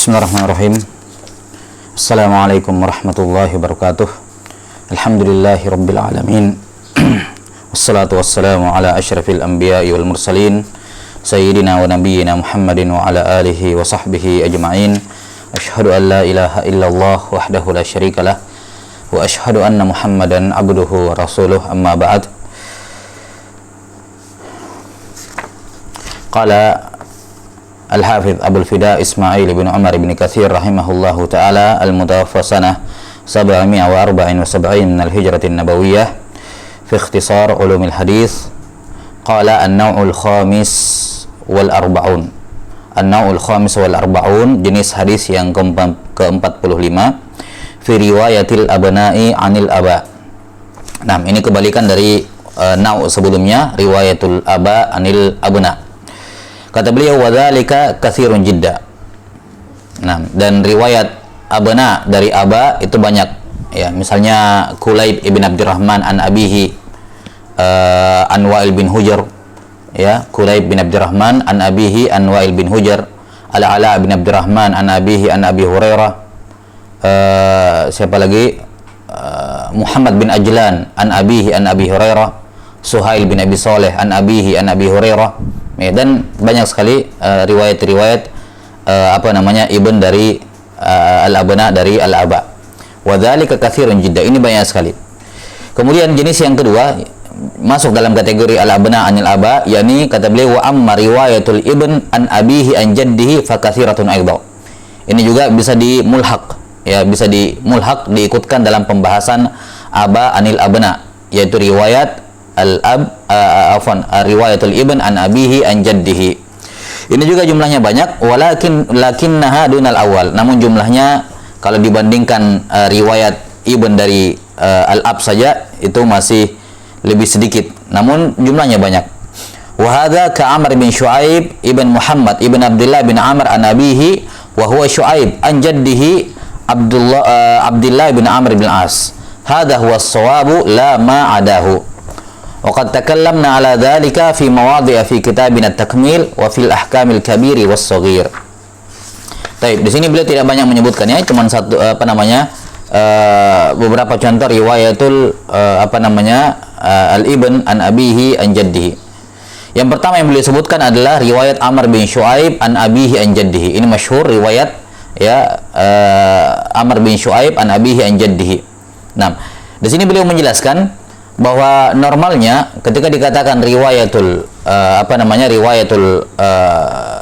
Bismillahirrahmanirrahim. Assalamualaikum warahmatullahi wabarakatuh. Alhamdulillahi rabbil alamin. Wassalatu wassalamu ala asyrafil anbiya'i wal mursalin sayyidina wa nabiyyina Muhammadin wa ala alihi wa sahbihi ajma'in. Asyhadu an la ilaha illallah wahdahu la syarikalah wa asyhadu anna Muhammadan abduhu wa rasuluh, amma ba'd. Qala Al-Hafidh Abul Fida Ismail bin Umar bin Katsir rahimahullahu ta'ala al-mutawaffa sanah 774 min al-hijratin nabawiyyah fi ikhtisar ulumil hadis. Qala an-naw'ul khamis wal arba'un. An-naw'ul khamis wal arba'un, jenis hadis yang ke-45, fi riwayatil abna'i anil aba. Nah, ini kebalikan dari naw' sebelumnya, riwayatul aba anil abna. Kata beliau, wadzalika katsirun jidda. Nah, dan riwayat abna dari aba itu banyak. Ya, misalnya Kulayb ibn Abdurrahman an abihi an Wa'il bin Hujr. Ya, Kulayb bin Abdurrahman an abihi an Wa'il bin Hujr. Al-Ala bin Abdurrahman an abihi an Abi Hurairah. Siapa lagi? Muhammad bin Ajlan an abihi an Abi Hurairah. Suhail bin Abi Saleh an abihi an Abi Hurairah. Ya, dan banyak sekali riwayat-riwayat ibn dari al-abna dari al-aba. Wa dzalika katsirun jidda, ini banyak sekali. Kemudian jenis yang kedua masuk dalam kategori al-abna anil aba, yakni kata beliau, wa amma riwayatul ibn an abihi an jaddihi fa katsiratun aidha. Ini juga bisa dimulhaq, ya, bisa dimulhaq, diikutkan dalam pembahasan aba anil abna, yaitu riwayat riwayatul ibn an abihi an jaddihi. Ini juga jumlahnya banyak, lakinnaha dunal awal. Namun jumlahnya kalau dibandingkan riwayat ibn dari al-ab saja itu masih lebih sedikit. Namun jumlahnya banyak. Wa hadza ka Amr bin Syuaib ibn Muhammad ibn Abdullah bin Amr an abihi wa huwa Syuaib an jaddihi Abdullah bin Amr bin As. Hadza huwa as-shawabu la ma adahu. Waqad takallamna ala dzalika fi mawadhi'a fi kitabina at-takmil wa fil ahkamil kabiri was shaghir. Baik, di sini beliau tidak banyak menyebutkannya, cuma satu beberapa contoh riwayatul al-ibn an abihi an jaddihi. Yang pertama yang beliau sebutkan adalah riwayat Amr bin Syuaib an abihi an jaddihi. Ini masyhur riwayat, ya, Amr bin Syuaib an abihi an jaddihi. Nah, di sini beliau menjelaskan bahwa normalnya ketika dikatakan riwayatul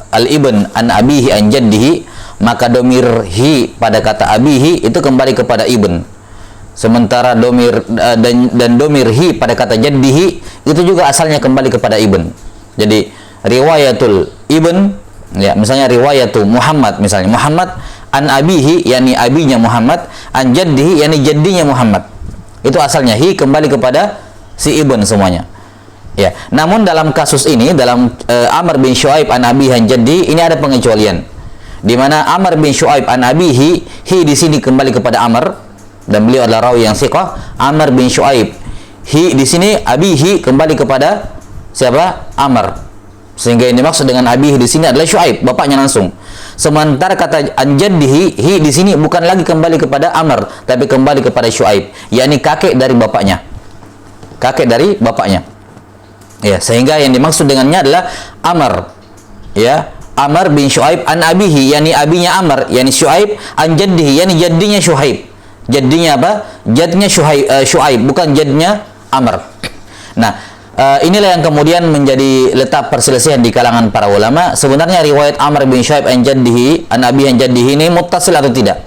al-ibn an abihi an jaddihi, maka domir hi pada kata abihi itu kembali kepada ibn, sementara domir dan domir hi pada kata jaddihi itu juga asalnya kembali kepada ibn. Jadi riwayatul ibn, ya, misalnya riwayatul Muhammad, misalnya Muhammad an abihi, yakni abinya Muhammad, an jaddihi, yakni jaddinya Muhammad. Itu asalnya hi kembali kepada si ibn semuanya. Ya, namun dalam kasus ini, dalam Amr bin Syuaib an abihi an jaddi, ini ada pengecualian. Di mana Amr bin Syuaib an abihi, hi di sini kembali kepada Amr, dan beliau adalah rawi yang thiqah. Amr bin Syuaib, hi di sini abihi kembali kepada siapa? Amr. Sehingga yang dimaksud dengan abihi di sini adalah Syuaib, bapaknya langsung. Sementara kata an jaddihi, hi di sini bukan lagi kembali kepada Amr, tapi kembali kepada Syuaib, yakni kakek dari bapaknya. Kakek dari bapaknya. Ya, sehingga yang dimaksud dengannya adalah Amr. Ya, Amr bin Syuaib an abihi, yakni abinya Amr, yakni Syuaib, an jaddihi, yakni jaddinya Syuaib. Jaddinya apa? Jaddinya Syuaib, bukan jaddinya Amr. Nah, inilah yang kemudian menjadi letak perselisihan di kalangan para ulama. Sebenarnya riwayat Amr bin Syuaib an jaddihi an abihi an jaddihi ini muttasil atau tidak?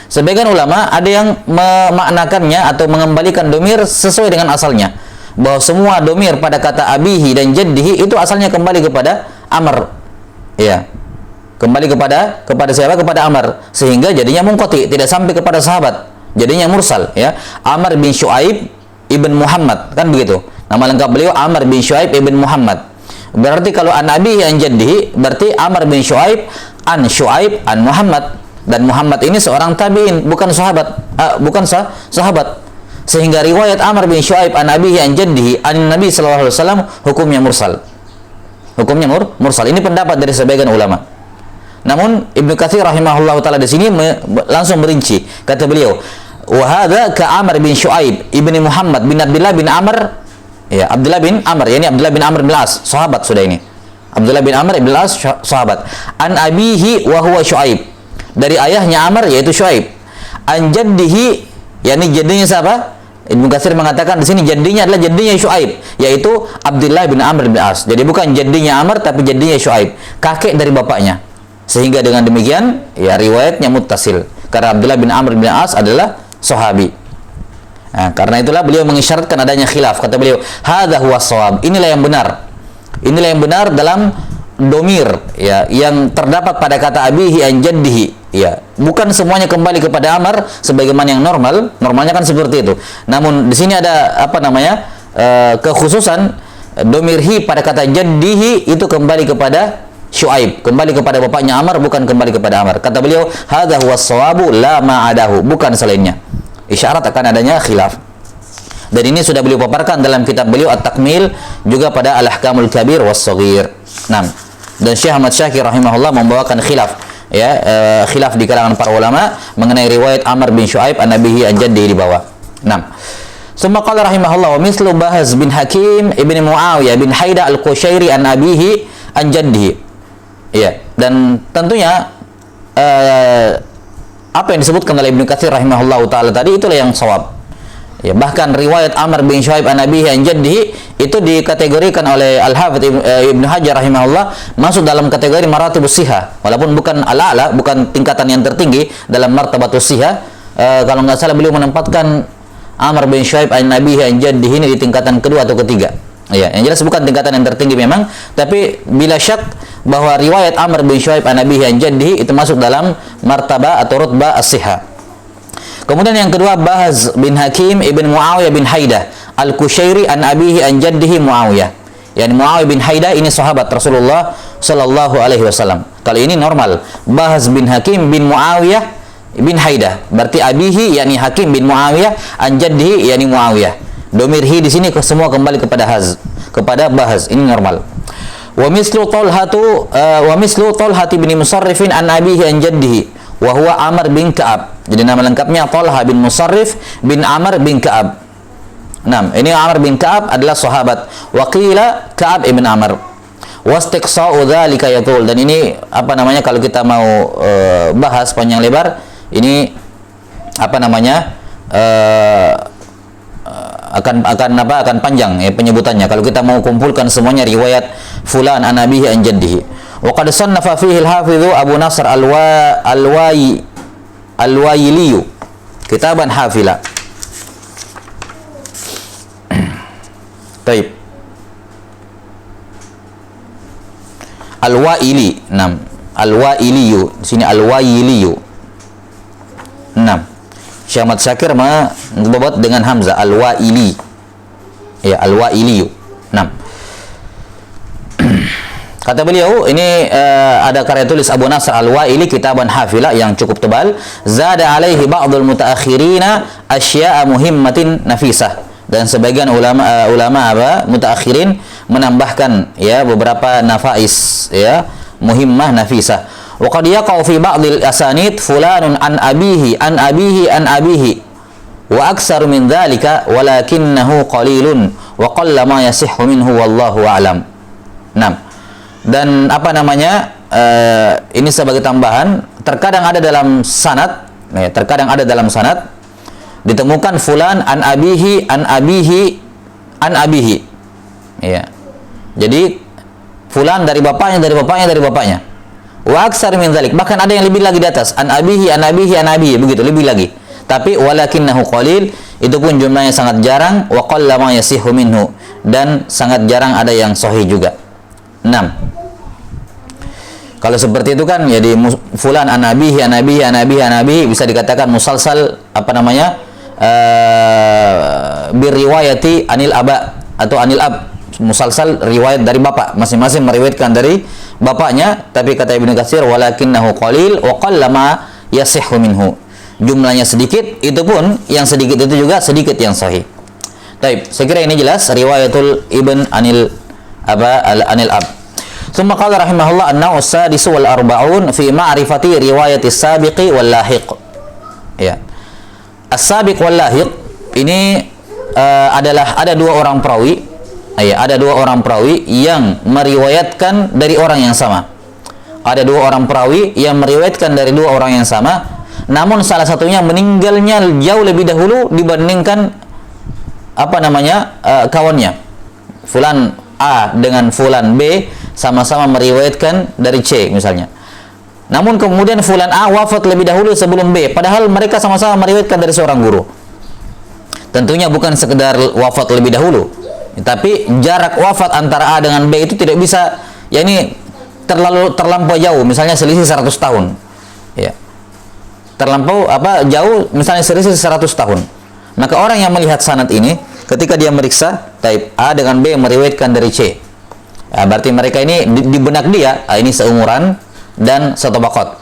Sebagian ulama ada yang memaknakannya atau mengembalikan domir sesuai dengan asalnya, bahwa semua domir pada kata abihi dan jaddihi itu asalnya kembali kepada Amr. Ya, kembali kepada siapa? Kepada Amr, sehingga jadinya munqati, tidak sampai kepada sahabat, jadinya mursal. Ya, Amr bin Syuaib ibn Muhammad, kan begitu. Nama lengkap beliau Amr bin Syuaib ibn Muhammad. Berarti kalau an abihi an jaddihi, berarti Amr bin Syuaib an Muhammad. Dan Muhammad ini seorang tabi'in, bukan sahabat, sahabat. Sehingga riwayat Amr bin Syuaib an abihi an jaddihi an Nabi sallallahu alaihi wasallam hukumnya mursal. Hukumnya mursal. Ini pendapat dari sebagian ulama. Namun Ibnu Katsir rahimahullah taala di sini langsung merinci. Kata beliau, "Wa hadza ka Amr bin Syuaib ibni Muhammad bin Abdullah bin Amr." Ya, Abdullah bin Amr, yakni Abdullah bin Amr bin As, sahabat sudah ini. Abdullah bin Amr bin As, sahabat. An abihi wa huwa Syuaib. Dari ayahnya Amr yaitu Syuaib. An jaddihi, yakni jadinya siapa? Ibnu Katsir mengatakan di sini jadinya adalah jadinya Syuaib, yaitu Abdullah bin Amr bin As. Jadi bukan jadinya Amr tapi jadinya Syuaib, kakek dari bapaknya. Sehingga dengan demikian ya riwayatnya muttasil karena Abdullah bin Amr bin As adalah sahabi. Nah, karena itulah beliau mengisyaratkan adanya khilaf. Kata beliau, hadza huwa shawab. Inilah yang benar. Inilah yang benar dalam domir ya yang terdapat pada kata abihi an jaddihi. Ya, bukan semuanya kembali kepada Amr sebagaimana yang normalnya kan seperti itu. Namun di sini ada apa namanya? Kekhususan domir hi pada kata jaddihi itu kembali kepada Syuaib, kembali kepada bapaknya Amr, bukan kembali kepada Amr. Kata beliau, hadza huwas shawabu la ma'adahu, bukan selainnya. Isyarat akan adanya khilaf. Dan ini sudah beliau paparkan dalam kitab beliau At-Takmil, juga pada Al-Ahkamul Kabir was-Shaghir. 6. Dan Syekh Ahmad Syakir rahimahullah membawakan khilaf, ya, khilaf di kalangan para ulama mengenai riwayat Amr bin Syuaib an nabihi an jaddihi di bawah. 6. Summa qala rahimahullah wa mislu Bahz bin Hakim ibn Muawiyah bin Haida al-Qushairi an abihi an jaddihi. Ya, dan tentunya apa yang disebutkan oleh Ibnu Katsir rahimahullah taala tadi itulah yang shawab. Ya, bahkan riwayat Amr bin Syuaib an abihi an jaddihi itu dikategorikan oleh Al-Hafidz Ibnu Hajar rahimahullah masuk dalam kategori maratibus sihah, walaupun bukan al-a'la, bukan tingkatan yang tertinggi dalam martabatus sihah. Kalau nggak salah beliau menempatkan Amr bin Syuaib an abihi an jaddihi ini di tingkatan kedua atau ketiga. Ya, yang jelas bukan tingkatan yang tertinggi memang, tapi bila syak bahwa riwayat Amr bin Syuaib an abihi an jaddihi itu masuk dalam martabah atau rutbah as-sihah. Kemudian yang kedua Bahz bin Hakim ibn Muawiyah bin Haidah al-Qushairi an abihi an jaddihi Muawiyah. Yani Muawiyah bin Haidah ini sahabat Rasulullah sallallahu alaihi wasallam. Kalau ini normal. Bahz bin Hakim bin Muawiyah bin Haidah. Berarti abihi yakni Hakim bin Muawiyah an jaddihi yakni Muawiyah. Domir hi di sini semua kembali kepada kepada Bahz. Ini normal. Wa mislu Talhah bin Musarrifin an abihi an jaddihi wa huwa Amr bin Ka'ab. Jadi nama lengkapnya Talhah bin Musarrif bin Amr bin Ka'ab. Ini Amr bin Ka'ab adalah sahabat. Wa qila Ka'ab ibn Amr. Wastiqsa'u dzalika yatul. Dan ini apa namanya kalau kita mau bahas panjang lebar, ini apa namanya akan panjang ya penyebutannya kalau kita mau kumpulkan semuanya riwayat fulan an abihi an jaddihi. Wa qad sannafa fihi al-hafidz Abu Nasr al-Wayili kitaban hafila. Baik. Al-Wayili, 6. Al-Wayili, di sini Al-Wayili. 6. Syekh Ahmad Syakir membabat dengan hamzah Al-Wa'ili. Ya, Al-Wa'ili. 6. Kata beliau, ini ada karya tulis Abu Nasr Al-Wa'ili kitaban hafila yang cukup tebal. Zada alaihi ba'dul mutaakhirina asya'a muhimmatin nafisah. Dan sebagian ulama mutaakhirin menambahkan ya beberapa nafais ya muhimmah nafisah. Wa qad yaqa'u fi ba'dil asanid fulanun an abihi an abihi an abihi wa aktsaru min dzalika walakinnahu qalilun wa qalla ma yasihhu minhu wallahu a'lam. 6. Dan apa namanya ini sebagai tambahan, terkadang ada dalam sanad ya, terkadang ada dalam sanad ditemukan fulan an abihi an abihi an abihi ya. Jadi fulan dari bapaknya dari bapaknya dari bapaknya. Wa aksar min dzalik, bahkan ada yang lebih lagi di atas, an abihi an abihi an abihi, begitu lebih lagi. Tapi walakinnahu qalil, itu pun jumlahnya sangat jarang, wa qalla ma yasihu minhu, dan sangat jarang ada yang sahih juga. 6. Kalau seperti itu kan jadi fulan an abihi an abihi an abihi an abihi bisa dikatakan musalsal apa namanya? Biriwayati anil aba atau anil ab, musalsal riwayat dari bapak, masing-masing meriwayatkan dari bapaknya. Tapi kata Ibnu Katsir walakinnahu qalil wa qallama yasihhu minhu, jumlahnya sedikit, itu pun yang sedikit itu juga sedikit yang sahih. Baik, saya kira ini jelas riwayatul ibn anil aba anil ab. Tsumma qala rahimahullah an-naw' as-sadis wal arba'un fi ma'rifati riwayat as-sabiqi wal lahiq. Ya. As-sabiq wal lahiq ini adalah ada dua orang perawi. Ya, ada dua orang perawi yang meriwayatkan dari orang yang sama. Ada dua orang perawi yang meriwayatkan dari dua orang yang sama, namun salah satunya meninggalnya jauh lebih dahulu dibandingkan kawannya. Fulan A dengan fulan B sama-sama meriwayatkan dari C misalnya. Namun kemudian fulan A wafat lebih dahulu sebelum B, padahal mereka sama-sama meriwayatkan dari seorang guru. Tentunya bukan sekedar wafat lebih dahulu, tapi jarak wafat antara A dengan B itu tidak bisa, yakni terlampau jauh, misalnya selisih 100 tahun. Ya. Terlampau jauh, misalnya selisih 100 tahun. Maka orang yang melihat sanad ini ketika dia meriksa, taib A dengan B meriwayatkan dari C. Ya, berarti mereka ini di benak dia, ini seumuran dan setabaqat.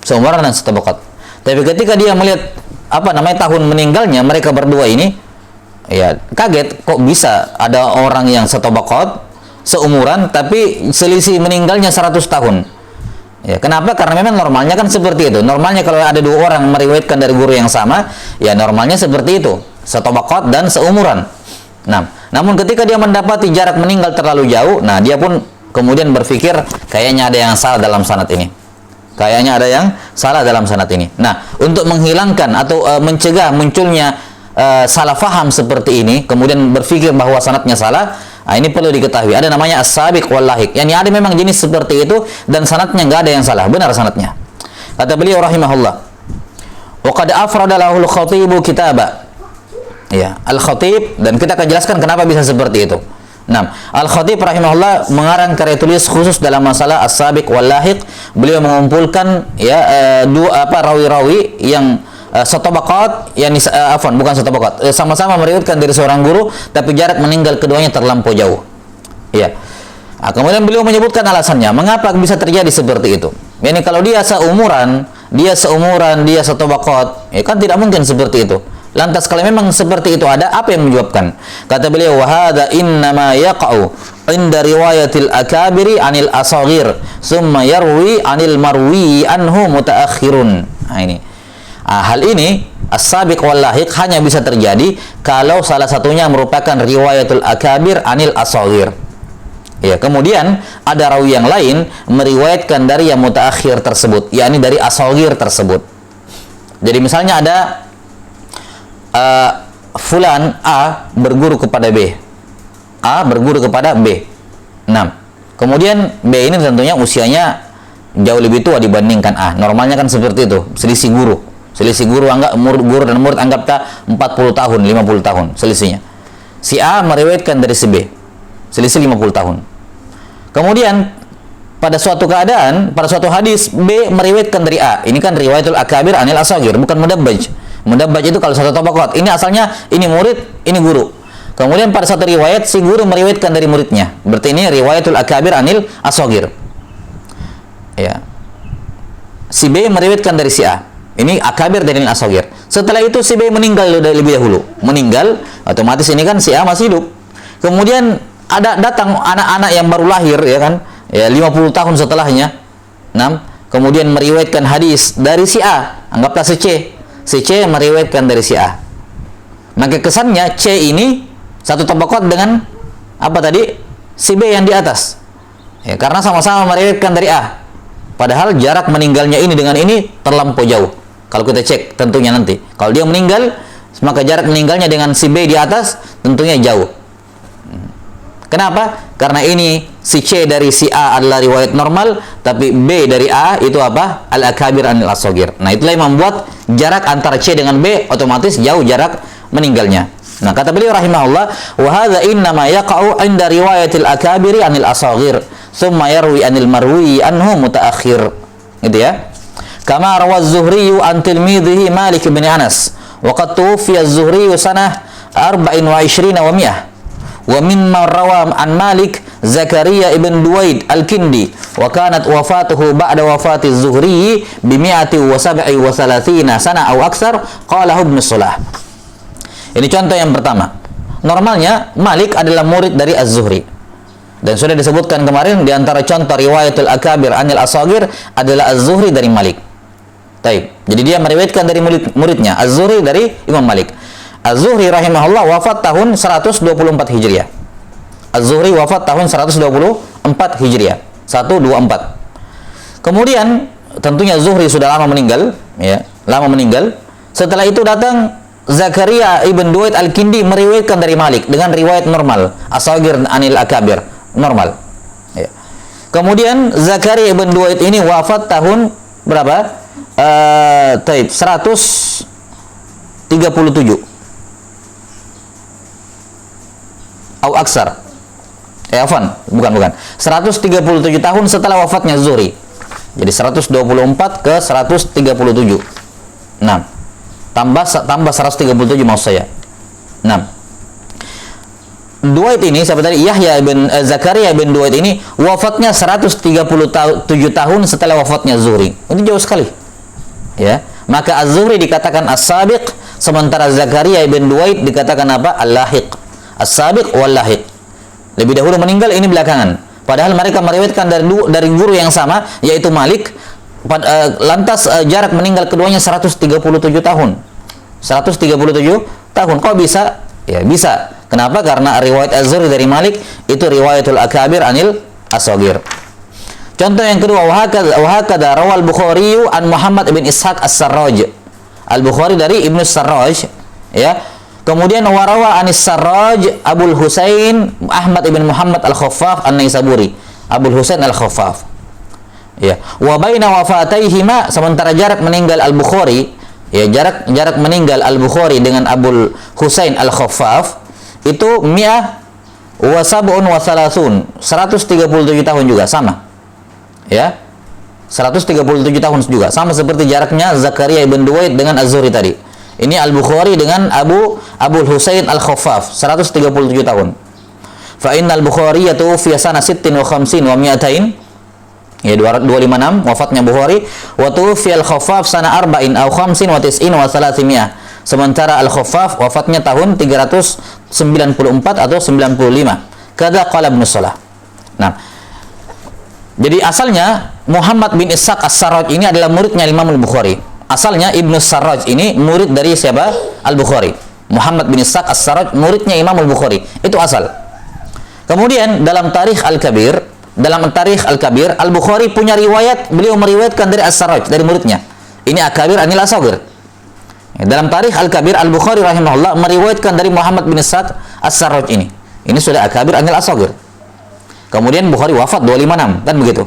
Seumuran dan setabaqat. Tapi ketika dia melihat tahun meninggalnya mereka berdua ini, ya kaget kok bisa ada orang yang setabaqat, seumuran tapi selisih meninggalnya 100 tahun. Ya, kenapa? Karena memang normalnya kan seperti itu. Normalnya kalau ada dua orang meriwayatkan dari guru yang sama, ya normalnya seperti itu, setabaqat dan seumuran. Nah, namun ketika dia mendapati jarak meninggal terlalu jauh, nah dia pun kemudian berpikir kayaknya ada yang salah dalam sanad ini. Kayaknya ada yang salah dalam sanad ini. Nah, untuk menghilangkan atau mencegah munculnya salah faham seperti ini, kemudian berpikir bahwa sanadnya salah, nah, ini perlu diketahui. Ada namanya as-sabiq wal lahiq. Yani ada memang jenis seperti itu dan sanadnya nggak ada yang salah, benar sanadnya. Kata beliau rahimahullah, wa qad afrada lahu al-khatibu kitaba. Ya, al-khatib, dan kita akan jelaskan kenapa bisa seperti itu. Nah, Al-Khatib rahimahullah mengarang karya tulis khusus dalam masalah as-sabiq wal lahiq. Beliau mengumpulkan dua rawi-rawi yang setabaqat, bukan setabaqat, sama-sama meriwayatkan dari seorang guru tapi jarak meninggal keduanya terlampau jauh. Ya. Nah, kemudian beliau menyebutkan alasannya mengapa bisa terjadi seperti itu. Yani kalau dia seumuran, dia setabaqat, ya kan tidak mungkin seperti itu. Lantas kalau memang seperti itu ada, apa yang menyebabkan? Kata beliau, wa hadza innama yaqa'u inda riwayatil akabiri anil asagir summa yarwi anil marwi anhu mutaakhirun. Nah ini. Hal ini as-sabiq wal lahiq hanya bisa terjadi kalau salah satunya merupakan riwayatul akabir anil asagir. Ya, kemudian ada rawi yang lain meriwayatkan dari yang mutaakhir tersebut, yakni dari asagir tersebut. Jadi misalnya ada fulan A berguru kepada B, A berguru kepada B. Nah, kemudian B ini tentunya usianya jauh lebih tua dibandingkan A. Normalnya kan seperti itu, selisih guru anggap guru dan murid anggap 40 tahun, 50 tahun selisihnya. Si A meriwayatkan dari si B, selisih 50 tahun. Kemudian pada suatu keadaan, pada suatu hadis B meriwayatkan dari A. Ini kan riwayatul akabir anil asagir, bukan mudabbaj. Mudabbaj itu kalau satu tabaqat. Ini asalnya ini murid, ini guru. Kemudian pada satu riwayat si guru meriwayatkan dari muridnya. Berarti ini riwayatul akabir anil asagir. Ya. Si B meriwayatkan dari si A. Ini akabir dari asagir. Setelah itu si B meninggal lebih dahulu. Meninggal, otomatis ini kan si A masih hidup. Kemudian ada datang anak-anak yang baru lahir, ya kan? Ya, 50 tahun setelahnya. Kemudian meriwayatkan hadis dari si A. Anggaplah si C. Si C meriwayatkan dari si A. Maka kesannya C ini satu tabaqat dengan si B yang di atas. Ya, karena sama-sama meriwayatkan dari A. Padahal jarak meninggalnya ini dengan ini terlampau jauh. Kalau kita cek tentunya nanti. Kalau dia meninggal, maka jarak meninggalnya dengan si B di atas tentunya jauh. Kenapa? Karena ini si C dari si A adalah riwayat normal, tapi B dari A itu al-akabir anil asagir. Nah, itulah yang membuat jarak antara C dengan B otomatis jauh jarak meninggalnya. Nah, kata beliau rahimahullah, wa hadza innama yaqa'u 'inda riwayatil akabiri anil asagir, thumma yarwi anil marwi anhu mutaakhir. Gitu ya. Kama rawa az-Zuhri an tilmidhihi Malik bin Anas, wa qad tuwfiya az-Zuhri sanah 24 wa 100. Wa mimma rawa an Malik Zakaria ibn Duwaid al-Kindi wa kanat wafatuhu ba'da wafati az-Zuhri bi 137 sana atau aksar, qala Ibnu Salah. Ini contoh yang pertama. Normalnya Malik adalah murid dari az-Zuhri. Dan sudah disebutkan kemarin di antara contoh riwayatul akabir anil asagir adalah Az-Zuhri dari Malik. Taib. Jadi dia meriwayatkan dari muridnya Az-Zuhri dari Imam Malik. Az-Zuhri rahimahullah wafat tahun 124 Hijriah. Az-Zuhri wafat tahun 124 Hijriah. 124. Kemudian tentunya Zuhri sudah lama meninggal, ya, lama meninggal. Setelah itu datang Zakaria ibn Duwaid al-Kindi meriwayatkan dari Malik dengan riwayat normal, asagir anil akabir, normal. Ya. Kemudian Zakaria ibn Duwaid ini wafat tahun berapa? 137. Au aksar. Afwan, bukan. 137 tahun setelah wafatnya Zuhri. Jadi 124 ke 137. 6. Tambah 137 maksud saya. 6. Duwaid ini, siapa tadi? Yahya ibn Zakaria ibn Duwaid ini wafatnya 137 tahun setelah wafatnya Zuhri. Ini jauh sekali. Ya. Maka Az-Zuhri dikatakan as-sabiq, sementara Zakaria ibn Duwaid dikatakan apa? Al-lahiq. As-sabiq wal lahiq. Lebih dahulu meninggal, ini belakangan. Padahal mereka meriwayatkan dari guru yang sama, yaitu Malik. Lantas jarak meninggal keduanya 137 tahun. 137 tahun. Kok bisa? Ya, bisa. Kenapa? Karena riwayat Az-Zuhri dari Malik itu riwayatul akabir anil asagir. Contoh yang kedua, wahakada rawal Bukhari an Muhammad ibn Ishaq as-Sarraj. Al-Bukhari dari Ibnu Sarraj, ya. Kemudian warawa anis Sarraj Abul Husain Ahmad ibn Muhammad al-Khaffaf an-Naisaburi. Abul Husain al-Khaffaf. Ya. Wa baina wafataihima, sementara jarak meninggal Al-Bukhari, ya, jarak meninggal Al-Bukhari dengan Abul Husain al-Khaffaf itu 137 tahun juga, sama. Ya. 137 tahun juga, sama seperti jaraknya Zakaria ibn Duwaid dengan Az-Zuhri tadi. Ini Al-Bukhari dengan Abul Husain al-Khaffaf, 137 tahun. Fa innal Bukhari yatufi sana 56 wa 200. Ya, 256 wafatnya Bukhari. Wa tufi al-Khaffaf sana 40 aw 50 wa 90 wa 300. Sementara Al-Khaffaf wafatnya tahun 394 atau 95. Kada qala Ibnu Shalah. Nah, jadi asalnya Muhammad bin Ishaq as-Sarraj ini adalah muridnya Imam Al-Bukhari. Asalnya Ibnu Sarraj ini murid dari siapa? Al-Bukhari. Muhammad bin Ishaq as-Sarraj muridnya Imam Al-Bukhari. Itu asal. Kemudian dalam Tarikh Al-Kabir, Al-Bukhari punya riwayat, beliau meriwayatkan dari As-Sarraj, dari muridnya. Ini Akabir anil Asagir. Dalam Tarikh Al-Kabir, Al-Bukhari rahimahullah meriwayatkan dari Muhammad bin Ishaq as-Sarraj ini. Ini sudah Akabir anil Asagir. Kemudian Bukhari wafat 256, kan begitu?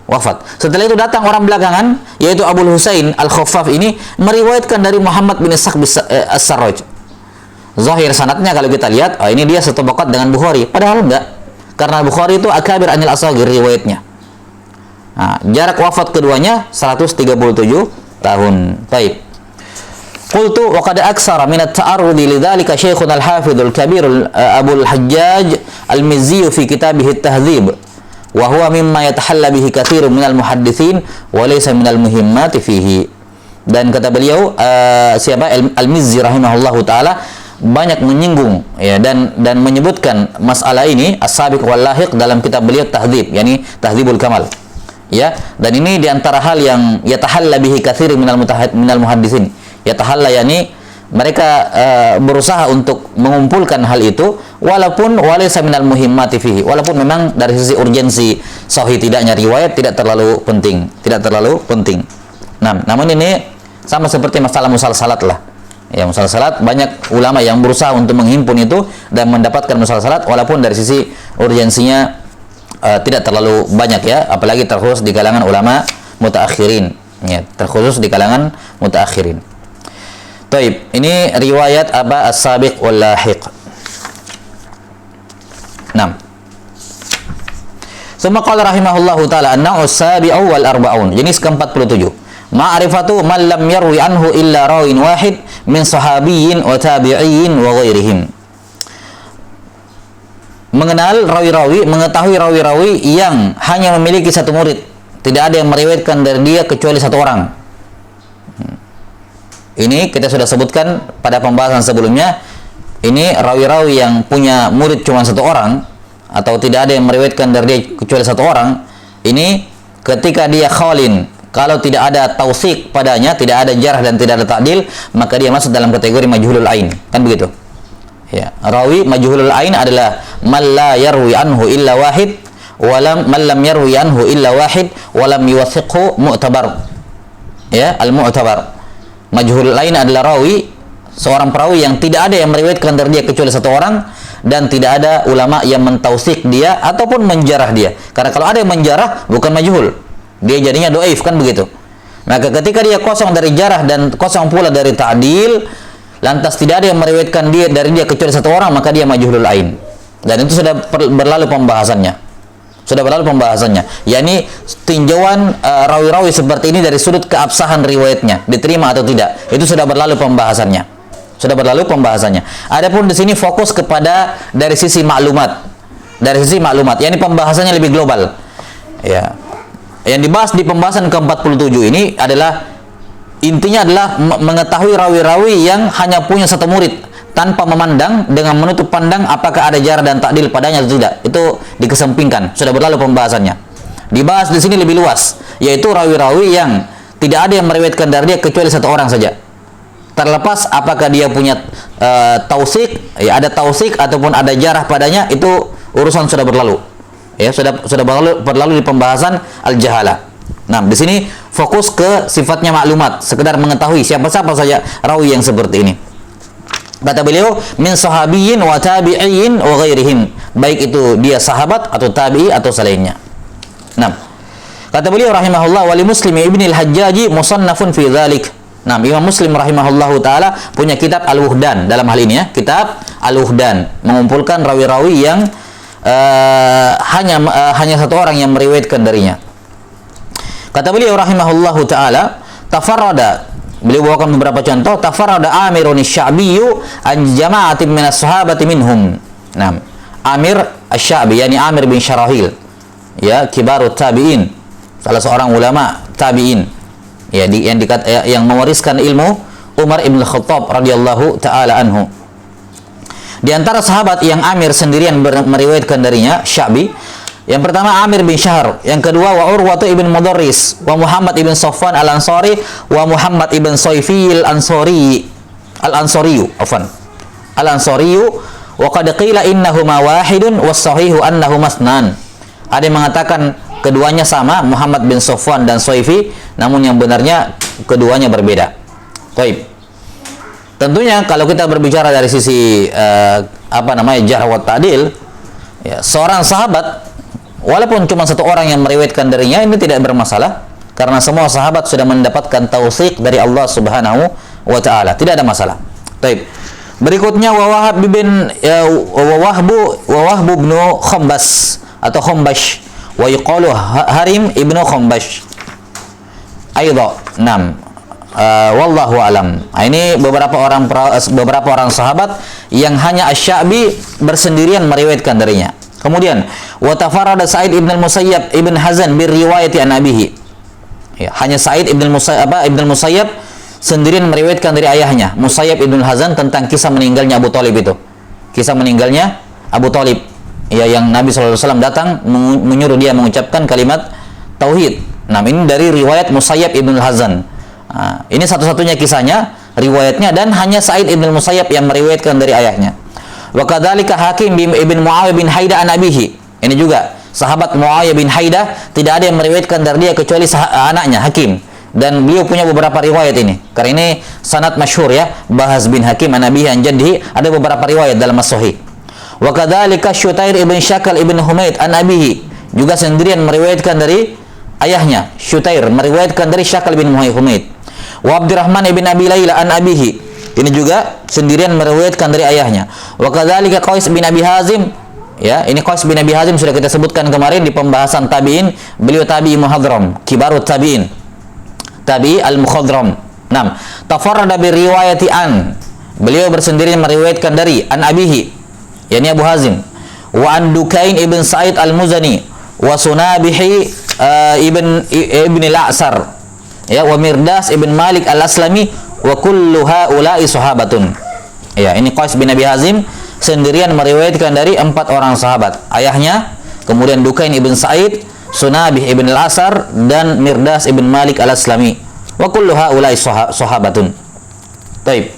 Wafat. Setelah itu datang orang belakangan, yaitu Abul Husain al-Khaffaf ini meriwayatkan dari Muhammad bin Ishaq as-Sarraj. Zahir sanadnya kalau kita lihat, ini dia satu bakat dengan Bukhari. Padahal enggak. Karena Bukhari itu Akabir anil Asagir riwayatnya. Nah, jarak wafat keduanya 137 tahun. Baik. Qultu wa qad aksara min at-ta'arrudi lidzalika Syekhuna al-Hafidz al-Kabir Abu al-Hajjaj al-Mizzi fi kitabih at-Tahdzib. Wa huwa mimma yatahalla bihi katsirun minal muhadditsin wa laysa minal muhimmati fihi. Dan kata beliau siapa Al-Mizzi rahimahullahu taala banyak menyinggung, ya, dan menyebutkan masalah ini as-sabiq wal lahiq dalam kitab beliau Tahdzib, yakni Tahdzibul Kamal. Ya, dan ini di antara hal yang yatahalla bihi katsirun minal muhadditsin. Yatahalla yakni mereka berusaha untuk mengumpulkan hal itu walaupun walaysa minal muhimmati fihi, walaupun memang dari sisi urgensi sahih tidaknya riwayat tidak terlalu penting. Nah, namun ini sama seperti masalah musalsalat lah. Ya, musalsalat banyak ulama yang berusaha untuk menghimpun itu dan mendapatkan musalsalat walaupun dari sisi urgensinya tidak terlalu banyak, ya, apalagi terkhusus di kalangan ulama mutaakhirin, ya, terkhusus di kalangan mutaakhirin. Taib, ini riwayat apa as-sabiq wal lahiq. 6. Summa qala rahimahullahu taala an-naw'u as-sabi'u wal arba'un. Jenis ke-47. Ma'rifatu man lam yarwi anhu illa rawin wahid min sahabiyyin wa tabi'iyyin wa ghairihim. Mengenal rawi-rawi, mengetahui rawi-rawi yang hanya memiliki satu murid, tidak ada yang meriwayatkan dari dia kecuali satu orang. Ini kita sudah sebutkan pada pembahasan sebelumnya. Ini rawi-rawi yang punya murid cuma satu orang atau tidak ada yang meriwayatkan dari dia kecuali satu orang, ini ketika dia khalin, kalau tidak ada tausik padanya, tidak ada jarh dan tidak ada ta'dil, maka dia masuk dalam kategori majhulul ain, kan begitu ya. Rawi majhulul ain adalah man la yarwi anhu illa wahid man lam yarwi anhu illa wahid walam yuwathiqhu mu'tabar ya. Al-mu'tabar, majhulul ain adalah rawi, seorang perawi yang tidak ada yang meriwayatkan dari dia kecuali satu orang, dan tidak ada ulama yang mentausik dia ataupun menjarah dia. Karena kalau ada yang menjarah bukan majhul, dia jadinya do'if, kan begitu. Maka ketika dia kosong dari jarah dan kosong pula dari ta'dil, lantas tidak ada yang meriwayatkan dari dia kecuali satu orang, maka dia majhulul ain. Dan itu sudah berlalu pembahasannya. Yakni tinjauan rawi-rawi seperti ini dari sudut keabsahan riwayatnya, diterima atau tidak, itu sudah berlalu pembahasannya. Adapun di sini fokus kepada dari sisi maklumat. Yakni pembahasannya lebih global. Ya. Yang dibahas di pembahasan ke-47 ini adalah intinya adalah mengetahui rawi-rawi yang hanya punya satu murid tanpa memandang, dengan menutup pandang apakah ada jarh dan ta'dil padanya atau tidak. Itu dikesampingkan, sudah berlalu pembahasannya. Dibahas di sini lebih luas, yaitu rawi-rawi yang tidak ada yang meriwayatkan dari dia kecuali satu orang saja. Terlepas apakah dia punya tausik, ya ada tausik ataupun ada jarh padanya, itu urusan sudah berlalu. Ya, sudah berlalu di pembahasan al-jahalah. Nah, di sini fokus ke sifatnya maklumat, sekedar mengetahui siapa-siapa saja rawi yang seperti ini. Kata beliau, min sahabiyyin wa tabi'iyyin wa ghairihim, baik itu dia sahabat atau tabi'i atau selainnya. Nah, kata beliau rahimahullah, wali Muslim ibn al-Hajjaj musannafun fi dzalik. Nah, Imam Muslim rahimahullahu taala punya kitab Al-Wuhdan dalam hal ini ya, kitab Al-Wuhdan, mengumpulkan rawi-rawi yang hanya satu orang yang meriwayatkan darinya. Kata beliau rahimahullahu taala, tafarrada, beliau bawakan beberapa contoh, tafarrada Amirun asy-Sya'biyyu an jama'atin minas sahabati minhum. Nah, Amir asy-Sya'bi, yakni Amir bin Syarahil, ya, kibarut tabi'in, salah seorang ulama tabi'in, ya, yang mewariskan ilmu Umar ibn Khattab radhiyallahu taala anhu. Di antara sahabat yang Amir sendirian meriwayatkan darinya, Sya'bi, yang pertama Amir bin Syahr, yang kedua wa Urwatu ibn Mudarris, wa Muhammad ibn Safwan al-Ansari, wa Muhammad ibn Sayfi al-Ansari, wa qad qila innahuma wahidun was sahihu annahuma itsnan. Ada yang mengatakan keduanya sama, Muhammad bin Safwan dan Sayfi, namun yang benarnya keduanya berbeda. Baik. Tentunya kalau kita berbicara dari sisi jarh wa ta'dil, ya, seorang sahabat walaupun cuma satu orang yang meriwayatkan darinya, ini tidak bermasalah karena semua sahabat sudah mendapatkan tausik dari Allah Subhanahu wa taala, tidak ada masalah. Baik. Berikutnya Wahab bin Wahbu bin Khambas atau Khambash, wa yuqalu Harim ibnu Khambash. Aidha. 6. Wallahu alam. Ini beberapa orang sahabat yang hanya Asy-Sya'bi bersendirian meriwayatkan darinya. Kemudian wa tafarrada Sa'id ibn al-Musayyab ibn Hazan bir riwayati an abihi. Ya, hanya Sa'id ibn al-Musayyab sendirian meriwayatkan dari ayahnya, Musayyab ibn Hazan, tentang kisah meninggalnya Abu Thalib itu. Kisah meninggalnya Abu Thalib, ya, yang Nabi SAW datang menyuruh dia mengucapkan kalimat tauhid. Nah, ini dari riwayat Musayyab ibn Hazan. Nah, ini satu-satunya kisahnya, riwayatnya, dan hanya Sa'id ibn al-Musayyab yang meriwayatkan dari ayahnya. Wa kadzalika Hakim ibn Muawiyah bin Haidah an abihi. Ini juga sahabat Muawiyah bin Haidah, tidak ada yang meriwayatkan dari dia kecuali anaknya Hakim, dan beliau punya beberapa riwayat ini. Karena ini sanad masyhur ya, Bahaz bin Hakim an abihi an jaddihi, ada beberapa riwayat dalam as-sahih. Wa kadzalika Syutair ibn Syakal ibn Humaid an abihi, juga sendirian meriwayatkan dari ayahnya. Syutair meriwayatkan dari Syakal bin Humaid. Wa Abdurrahman ibn Abi Layla an abihi, ini juga sendirian meriwayatkan dari ayahnya. Wa kadzalika Qais bin Abi Hazim, ya, ini Qais bin Abi Hazim sudah kita sebutkan kemarin di pembahasan tabi'in, beliau tabi'i muhadram, kibarut tabi'in, tabi'i al-mukhadram. 6. Tafarrada bi riwayati an, beliau bersendirian meriwayatkan dari an abihi, yakni Abu Hazim. Wa an Dukain ibn Sa'id al-Muzani, wa Sunabihi ibn al-A'sar, ya, wa Mirdas ibn Malik al-Aslami, wa kullu haula'i sahabatun. Ya, ini Qais bin Abi Hazim sendirian meriwayatkan dari 4 orang sahabat. Ayahnya, kemudian Dukain ibn Sa'id, Sunabih ibn al-Asar, dan Mirdas ibn Malik al-Aslami. Wa kullu haula'i sahabatun. Baik.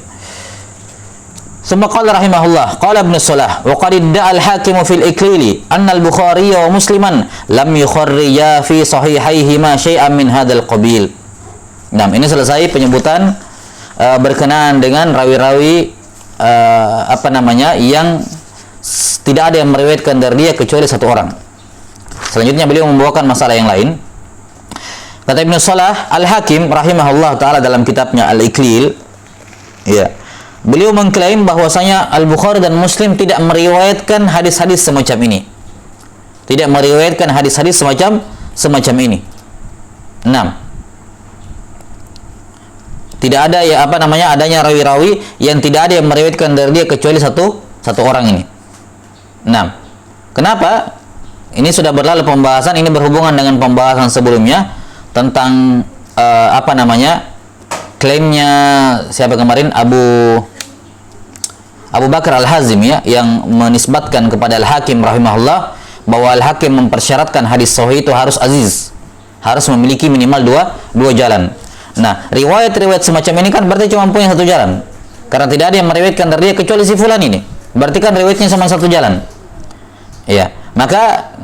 Summa qala rahimahullah, qala Ibnu Salah, wa qad idda'a al-Hakim fil Iklili anna al-Bukhari wa Musliman lam yukharrija fi sahihaihima syai'an min hadzal qabil. Nah, ini selesai penyebutan berkenaan dengan rawi-rawi yang tidak ada yang meriwayatkan dari dia kecuali 1 orang. Selanjutnya beliau membawakan masalah yang lain. Kata Ibnu Salah, Al-Hakim rahimahullah taala dalam kitabnya Al-Iklil, ya, beliau mengklaim bahwasanya Al-Bukhari dan Muslim tidak meriwayatkan hadis-hadis semacam ini. Tidak meriwayatkan hadis-hadis semacam ini. 6. Tidak ada adanya rawi-rawi yang tidak ada yang meriwayatkan dari dia kecuali satu orang ini. 6. Kenapa? Ini sudah berlalu pembahasan, ini berhubungan dengan pembahasan sebelumnya tentang klaimnya siapa kemarin, Abu Bakar Al-Hazim, ya, yang menisbatkan kepada Al-Hakim rahimahullah bahwa Al-Hakim mempersyaratkan hadis sahih itu harus aziz, harus memiliki minimal dua jalan. Nah, riwayat-riwayat semacam ini kan berarti cuma punya 1 jalan, karena tidak ada yang meriwayatkan dari dia kecuali si fulan ini. Berarti kan riwayatnya cuma 1 jalan. Ya, maka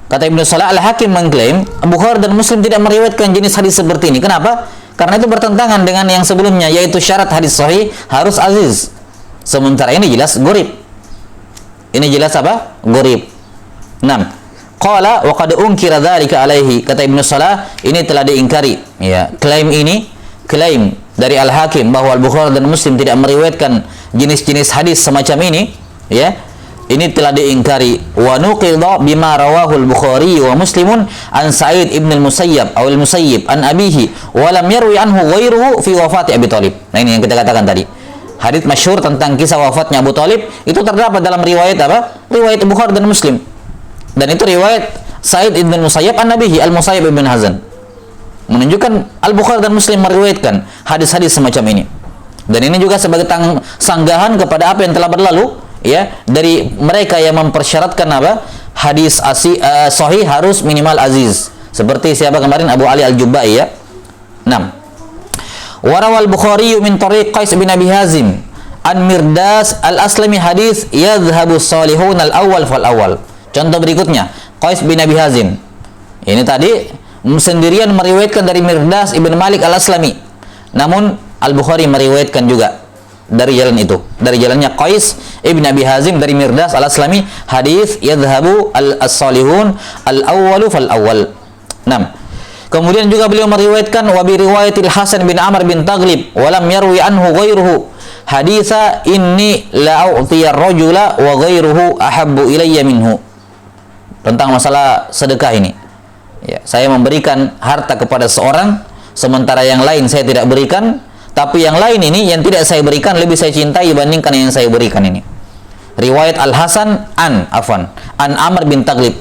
kata Ibnu Salah, Al-Hakim mengklaim Bukhari dan Muslim tidak meriwayatkan jenis hadis seperti ini. Kenapa? Karena itu bertentangan dengan yang sebelumnya, yaitu syarat hadis sahih harus aziz. Sementara ini jelas gharib. Ini jelas apa? Gharib. 6. Qala wa qad unkira dzalika alaihi. Kata Ibnu Salah, ini telah diingkari, ya, klaim dari Al-Hakim bahwa Al-Bukhari dan Muslim tidak meriwayatkan jenis-jenis hadis semacam ini, ya. Ini telah diingkari. Wa nuqidha bima rawahu al-Bukhari wa Muslimun an Sa'id ibn al-Musayyab atau al-Musayyib an abihi wa lam yarwi anhu ghairuhu fi wafati Abi Thalib. Nah, ini yang kita katakan tadi. Hadits masyhur tentang kisah wafatnya Abu Thalib itu terdapat dalam riwayat apa? Riwayat Bukhari dan Muslim. Dan itu riwayat Sa'id ibn al-Musayyab an abihi al-Musayyib ibn Hazan. Menunjukkan Al-Bukhari dan Muslim meriwayatkan hadis-hadis semacam ini. Dan ini juga sebagai sanggahan kepada apa yang telah berlalu, ya, dari mereka yang mempersyaratkan apa? Hadis sahih harus minimal aziz. Seperti siapa kemarin, Abu Ali Al-Jubba'i, ya. 6. Warawal Bukhari min tariq Qais bin Abi Hazim an Mirdas Al-Aslami hadis yadhhabu salihun al-awwal fal awwal. Contoh berikutnya, Qais bin Abi Hazim. Ini tadi sendirian meriwayatkan dari Mirdas ibn Malik Al-Aslami. Namun Al-Bukhari meriwayatkan juga dari jalan itu, dari jalannya Qais ibn Abi Hazim dari Mirdas Al-Aslami hadis yadhhabu al-salihun al-awwalu fal awwal. 6. Kemudian juga beliau meriwayatkan wa bi riwayatil Hasan bin Amr bin Taghlib wa lam yarwi anhu ghairuhu haditsa inni la u'tiya ar-rajula wa ghairuhu ahabbu ilayya minhu. Tentang masalah sedekah ini, ya, saya memberikan harta kepada seorang sementara yang lain saya tidak berikan, tapi yang lain ini yang tidak saya berikan lebih saya cintai dibandingkan yang saya berikan ini. Riwayat Al-Hasan an Amr bin Taghlib.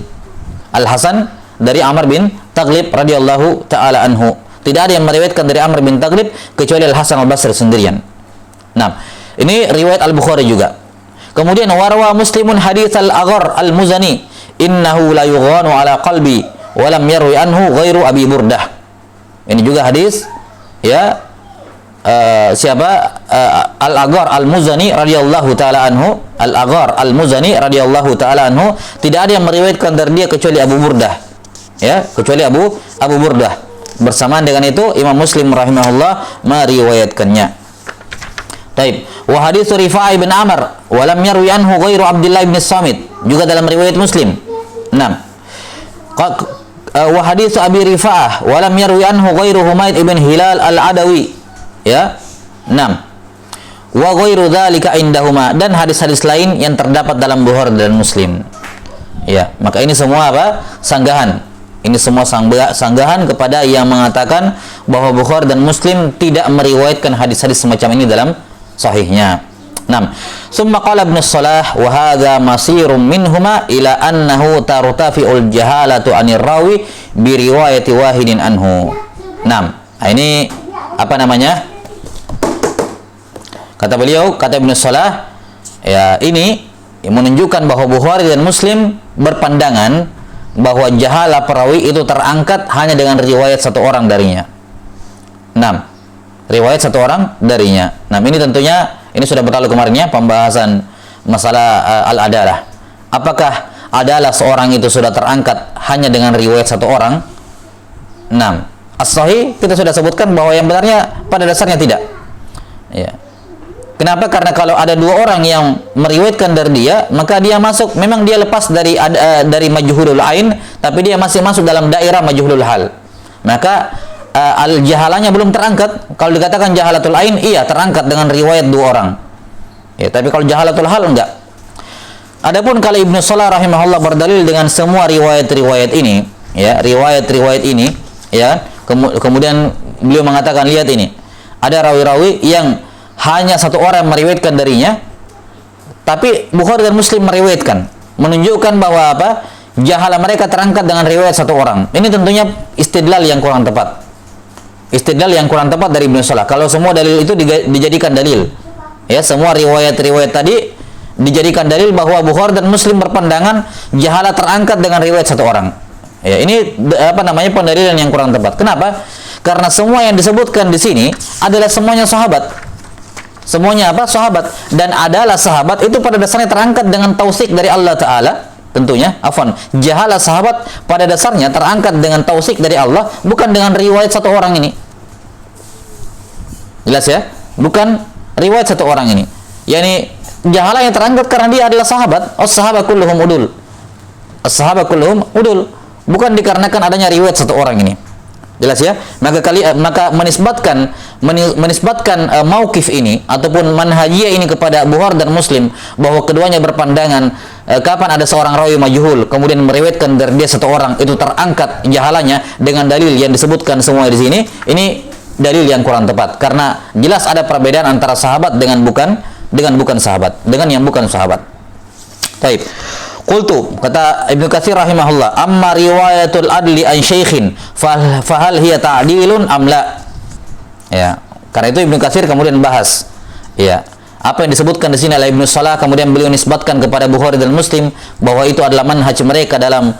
Al-Hasan dari Amr bin Taghlib radhiyallahu taala anhu. Tidak ada yang meriwayatkan dari Amr bin Taghlib kecuali Al-Hasan Al-Basri sendirian. Nah, ini riwayat Al-Bukhari juga. Kemudian warwa Muslimun hadits Al-Aghar Al-Muzani innahu la yughanu ala qalbi wa lam yarwi anhu ghairu Abi Burdah. Ini juga hadis, ya, Al-Aghar Al-Muzani radhiyallahu taala anhu. Al-Aghar Al-Muzani radhiyallahu taala anhu, tidak ada yang meriwayatkan dari dia kecuali Abu Burdah, ya, kecuali Abu Burdah. Bersamaan dengan itu Imam Muslim rahimahullah meriwayatkannya. Taib. Wa hadits Rifai bin Amr wa lam yarwi anhu ghairu Abdullah bin Samit, juga dalam riwayat Muslim. 6. Wa hadits Abi Rifa'ah wa lam yarwi anhu ghairu Humaid ibn Hilal Al-Adawi, ya. 6. Wa ghairu dzalika indahuma, dan hadis-hadis lain yang terdapat dalam Bukhari dan Muslim. Ya, maka ini semua apa? Sanggahan. Ini semua sanggahan kepada yang mengatakan bahwa Bukhari dan Muslim tidak meriwayatkan hadis-hadis semacam ini dalam sahihnya. 6. Summa qala Ibnu Salah wa hadza masirun minhuma ila annahu tartafi'ul jahalatu 'anir rawi bi riwayati wahidin anhu. 6. Nah, ini apa namanya? Kata beliau, kata Ibnu Salah, Ya, ini menunjukkan bahwa Bukhari dan Muslim berpandangan bahwa jahalah perawi itu terangkat hanya dengan riwayat satu orang darinya. 6. Riwayat satu orang darinya. Nah, ini tentunya ini sudah berlalu kemarin ya, pembahasan masalah al-adalah. Apakah adalah seorang itu sudah terangkat hanya dengan riwayat satu orang? 6. As-sahih kita sudah sebutkan bahwa yang benarnya pada dasarnya tidak. Ya. Kenapa? Karena kalau ada dua orang yang meriwayatkan dari dia, maka dia masuk, memang dia lepas dari majhulul ain, tapi dia masih masuk dalam daerah majhulul hal. Maka al-jahalanya belum terangkat. Kalau dikatakan jahalatul ain, iya terangkat dengan riwayat dua orang. Ya, tapi kalau jahalatul hal enggak. Adapun kalau Ibnu Salah rahimahullah berdalil dengan semua riwayat-riwayat ini, ya, riwayat-riwayat ini, ya, kemudian beliau mengatakan, lihat ini, ada rawi-rawi yang hanya satu orang meriwayatkan darinya, tapi Bukhari dan Muslim meriwayatkan, menunjukkan bahwa apa? Jahalah mereka terangkat dengan riwayat satu orang. Ini tentunya istidlal yang kurang tepat. Istidlal yang kurang tepat dari Ibnu Salah. Kalau semua dalil itu dijadikan dalil, ya, semua riwayat-riwayat tadi dijadikan dalil bahwa Bukhari dan Muslim berpandangan jahalah terangkat dengan riwayat satu orang. Ya, ini apa namanya, pendalilan yang kurang tepat. Kenapa? Karena semua yang disebutkan di sini adalah semuanya sahabat. Semuanya apa? Sahabat. Dan adalah sahabat itu pada dasarnya terangkat dengan tausik dari Allah Ta'ala. Tentunya, jahalah sahabat pada dasarnya terangkat dengan tausik dari Allah, bukan dengan riwayat satu orang ini. Jelas ya? Bukan riwayat satu orang ini. Yani jahalah yang terangkat karena dia adalah sahabat. As-sahabat kulluhum udul. As-sahabat kulluhum udul. Bukan dikarenakan adanya riwayat satu orang ini. Jelas ya? Maka menisbatkan mauqif ini ataupun manhajiyah ini kepada Bukhari dan Muslim bahwa keduanya berpandangan kapan ada seorang rawi majhul kemudian meriwayatkan dari dia satu orang, itu terangkat jahalanya dengan dalil yang disebutkan semua di sini. Ini dalil yang kurang tepat karena jelas ada perbedaan antara sahabat dengan bukan sahabat, dengan yang bukan sahabat. Baik. Qultu, kata Ibnu Katsir rahimahullah, amma riwayatul adli an syaikhin fahal hiya ta'dilun am la? Ya, karena itu Ibnu Katsir kemudian bahas, ya, apa yang disebutkan di sini oleh Ibnu Salah, kemudian beliau nisbatkan kepada Bukhari dan Muslim bahwa itu adalah manhaj mereka dalam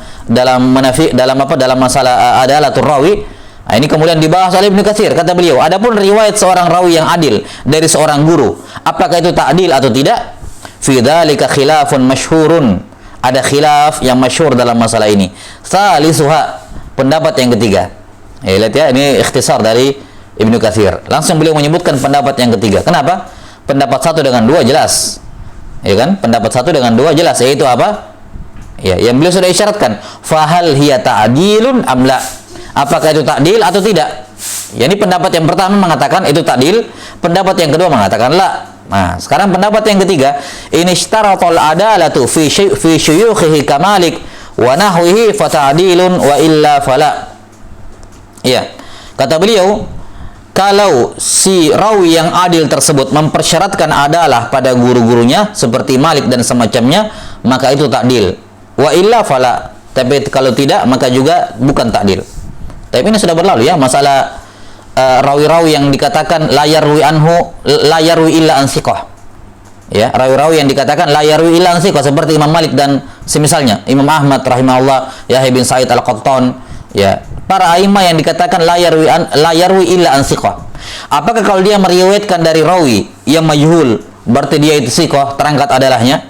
masalah adalatul rawi. Nah, ini kemudian dibahas oleh Ibnu Katsir. Kata beliau, adapun riwayat seorang rawi yang adil dari seorang guru, apakah itu ta'dil atau tidak? Fi dzalika khilafun masyhurun. Ada khilaf yang masyhur dalam masalah ini. Salisuha, pendapat yang ketiga. Lihat ya, ini ikhtisar dari Ibnu Katsir. Langsung beliau menyebutkan pendapat yang ketiga. Kenapa? Pendapat satu dengan dua jelas. Ya kan? Pendapat satu dengan dua jelas, yaitu apa? Ya, yang beliau sudah isyaratkan. Fahal hiya ta'dilun am la? Apakah itu ta'dil atau tidak? Ya, ini pendapat yang pertama mengatakan itu ta'dil, pendapat yang kedua mengatakan la. Nah, sekarang pendapat yang ketiga, ini ishtaratul adalatu fi syuyukhihi kamalik wa nahwihi fata'dilun wa illa fala. Ya, kata beliau, kalau si rawi yang adil tersebut mempersyaratkan adalah pada guru-gurunya seperti Malik dan semacamnya, maka itu ta'dil. Wa illa fala. Tapi kalau tidak, maka juga bukan ta'dil. Tapi ini sudah berlalu ya, masalah rawi-rawi yang dikatakan la yarwi illa an thiqah. Ya, rawi-rawi yang dikatakan la yarwi illa an thiqah seperti Imam Malik dan semisalnya, Imam Ahmad rahimahullah, Yahya bin Sa'id al-Qattan, ya. Para a'immah yang dikatakan la yarwi illa an thiqah. Apakah kalau dia meriwayatkan dari rawi yang majhul berarti dia itu thiqah, terangkat adalahnya?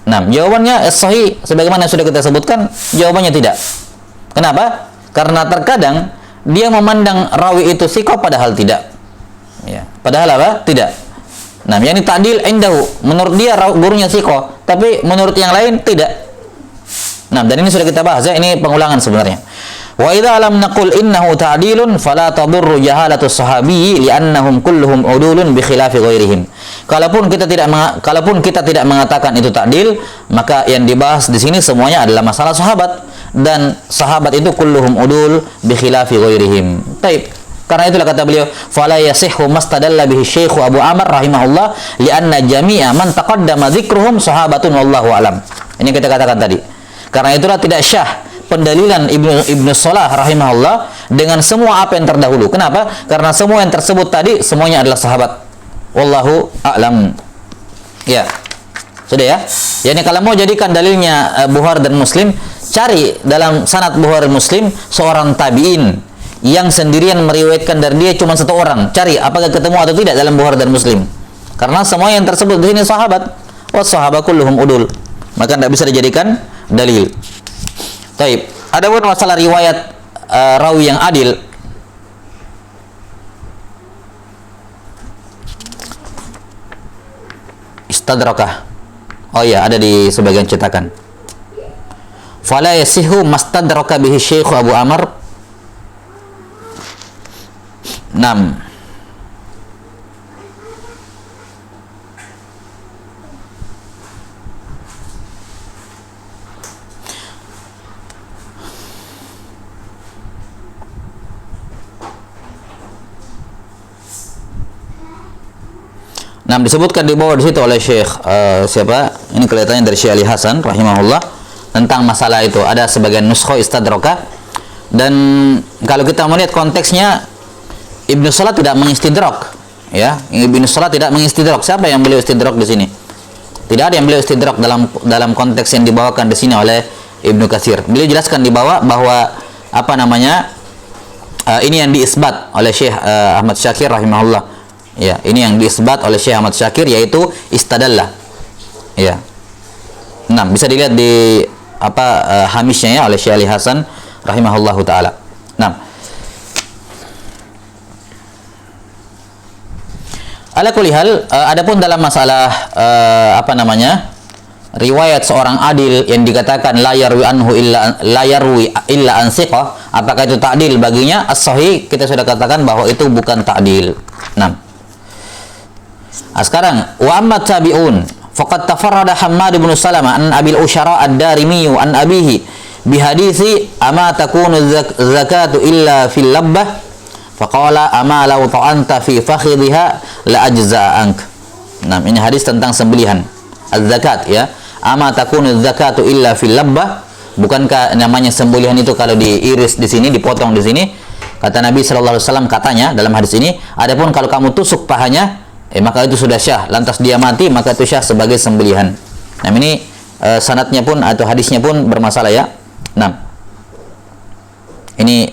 Nah, jawabannya sahih sebagaimana sudah kita sebutkan, jawabannya tidak. Kenapa? Karena terkadang dia memandang rawi itu thiqah padahal tidak. Ya, padahal apa? Tidak. Nah, yani ta'dil indahu, menurut dia gurunya thiqah, tapi menurut yang lain tidak. Nah, dan ini sudah kita bahas ya, ini pengulangan sebenarnya. Wa idza lam naqul innahu ta'dilun fala tadurru jahalatu sahabi li'annahum kulluhum udulun bi khilafi ghairihim. Kalaupun kita tidak mengatakan itu ta'dil, maka yang dibahas di sini semuanya adalah masalah sahabat, dan sahabat itu kulluhum udul bi khilafi ghairihim. Baik. Karena itulah kata beliau, fala yasihhu mastadalla bihi Syekh Abu Amr rahimahullah li'anna jami'a man taqaddama dzikruhum sahabatun wallahu alam. Ini kita katakan tadi. Karena itulah tidak syah pendalilan Ibnu Salah rahimahullah dengan semua apa yang terdahulu. Kenapa? Karena semua yang tersebut tadi semuanya adalah sahabat. Wallahu a'lam. Ya. Sudah ya? Yani kalau mau jadikan dalilnya Bukhari dan Muslim, cari dalam sanad Bukhari Muslim seorang tabi'in yang sendirian meriwayatkan dari dia cuma satu orang. Cari apakah ketemu atau tidak dalam Bukhari dan Muslim. Karena semua yang tersebut di sini sahabat. Was sahabat kulluhum udul. Maka tidak bisa dijadikan dalil. Taib. Adapun masalah riwayat rawi yang adil, istadrakah. Oh ya, ada di sebagian cetakan. Fala yasihu mastadraka bihi Syekh Abu Amr. 6. Nah, disebutkan di bawah di situ oleh Syekh siapa? Ini kelihatannya dari Syekh Ali Hasan rahimahullah tentang masalah itu. Ada sebagian nuskho istadraka, dan kalau kita melihat konteksnya Ibnu Salah tidak mengistidrak, ya. Ibnu Salah tidak mengistidrak. Siapa yang beliau istidrak di sini? Tidak ada yang beliau istidrak dalam konteks yang dibawakan di sini oleh Ibnu Katsir. Beliau jelaskan di bawah bahwa apa namanya? Ini yang diisbat oleh Syekh Ahmad Syakir rahimahullah. Ya, ini yang diisbat oleh Syekh Ahmad Syakir, yaitu istadallah. Ya. Nah, bisa dilihat di hamisnya ya oleh Syekh Ali Hasan rahimahullahu taala. Nah. Ala kulli hal, adapun dalam masalah riwayat seorang adil yang dikatakan la yarwi illa an thiqah, apakah itu ta'dil baginya? As-sahih kita sudah katakan bahwa itu bukan ta'dil. Nah, sekarang wa amma tabi'un faqad tafarrada Hammad bin Salamah an Abil Usyara ad-Darimi an abihi bi hadithi ama takunu zakatu illa fil labbah faqala ama law ta'anta fi fakhidha la ajza'ank. Nah, ini hadis tentang sembelihan az-zakat ya. Ama takunu zakatu illa fil labbah, bukankah namanya sembelihan itu kalau diiris di sini, dipotong di sini? Kata Nabi sallallahu alaihi wasallam katanya dalam hadis ini, adapun kalau kamu tusuk pahanya maka itu sudah syah, lantas dia mati maka itu syah sebagai sembelihan. Nah, ini sanadnya pun atau hadisnya pun bermasalah ya. Nah, ini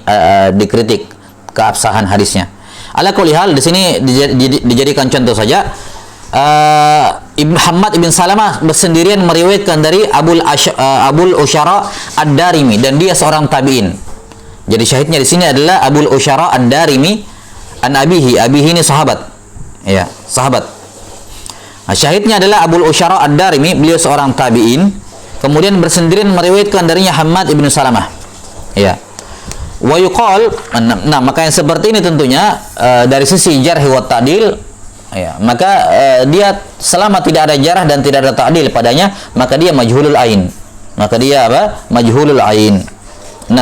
dikritik keabsahan hadisnya. Ala kulli hal di sini dijadikan contoh saja. Ibnu Hammad ibn Salamah bersendirian meriwayatkan dari Abul Usyara ad-Darimi, dan dia seorang tabi'in. Jadi syahidnya di sini adalah Abul Usyara ad-Darimi an abihi. Abihi ini sahabat. Ya, sahabat. Nah, syahidnya adalah Abul Usyara ad-Darimi, beliau seorang tabi'in, kemudian bersendirian meriwayatkan darinya Hammad ibn Salamah. Ya. Wa yuqal, nah maka yang seperti ini tentunya dari sisi jarh wa ta'dil, ya, maka dia selama tidak ada jarh dan tidak ada ta'dil padanya, maka dia majhulul ain. Maka dia apa? Majhulul ain. 6.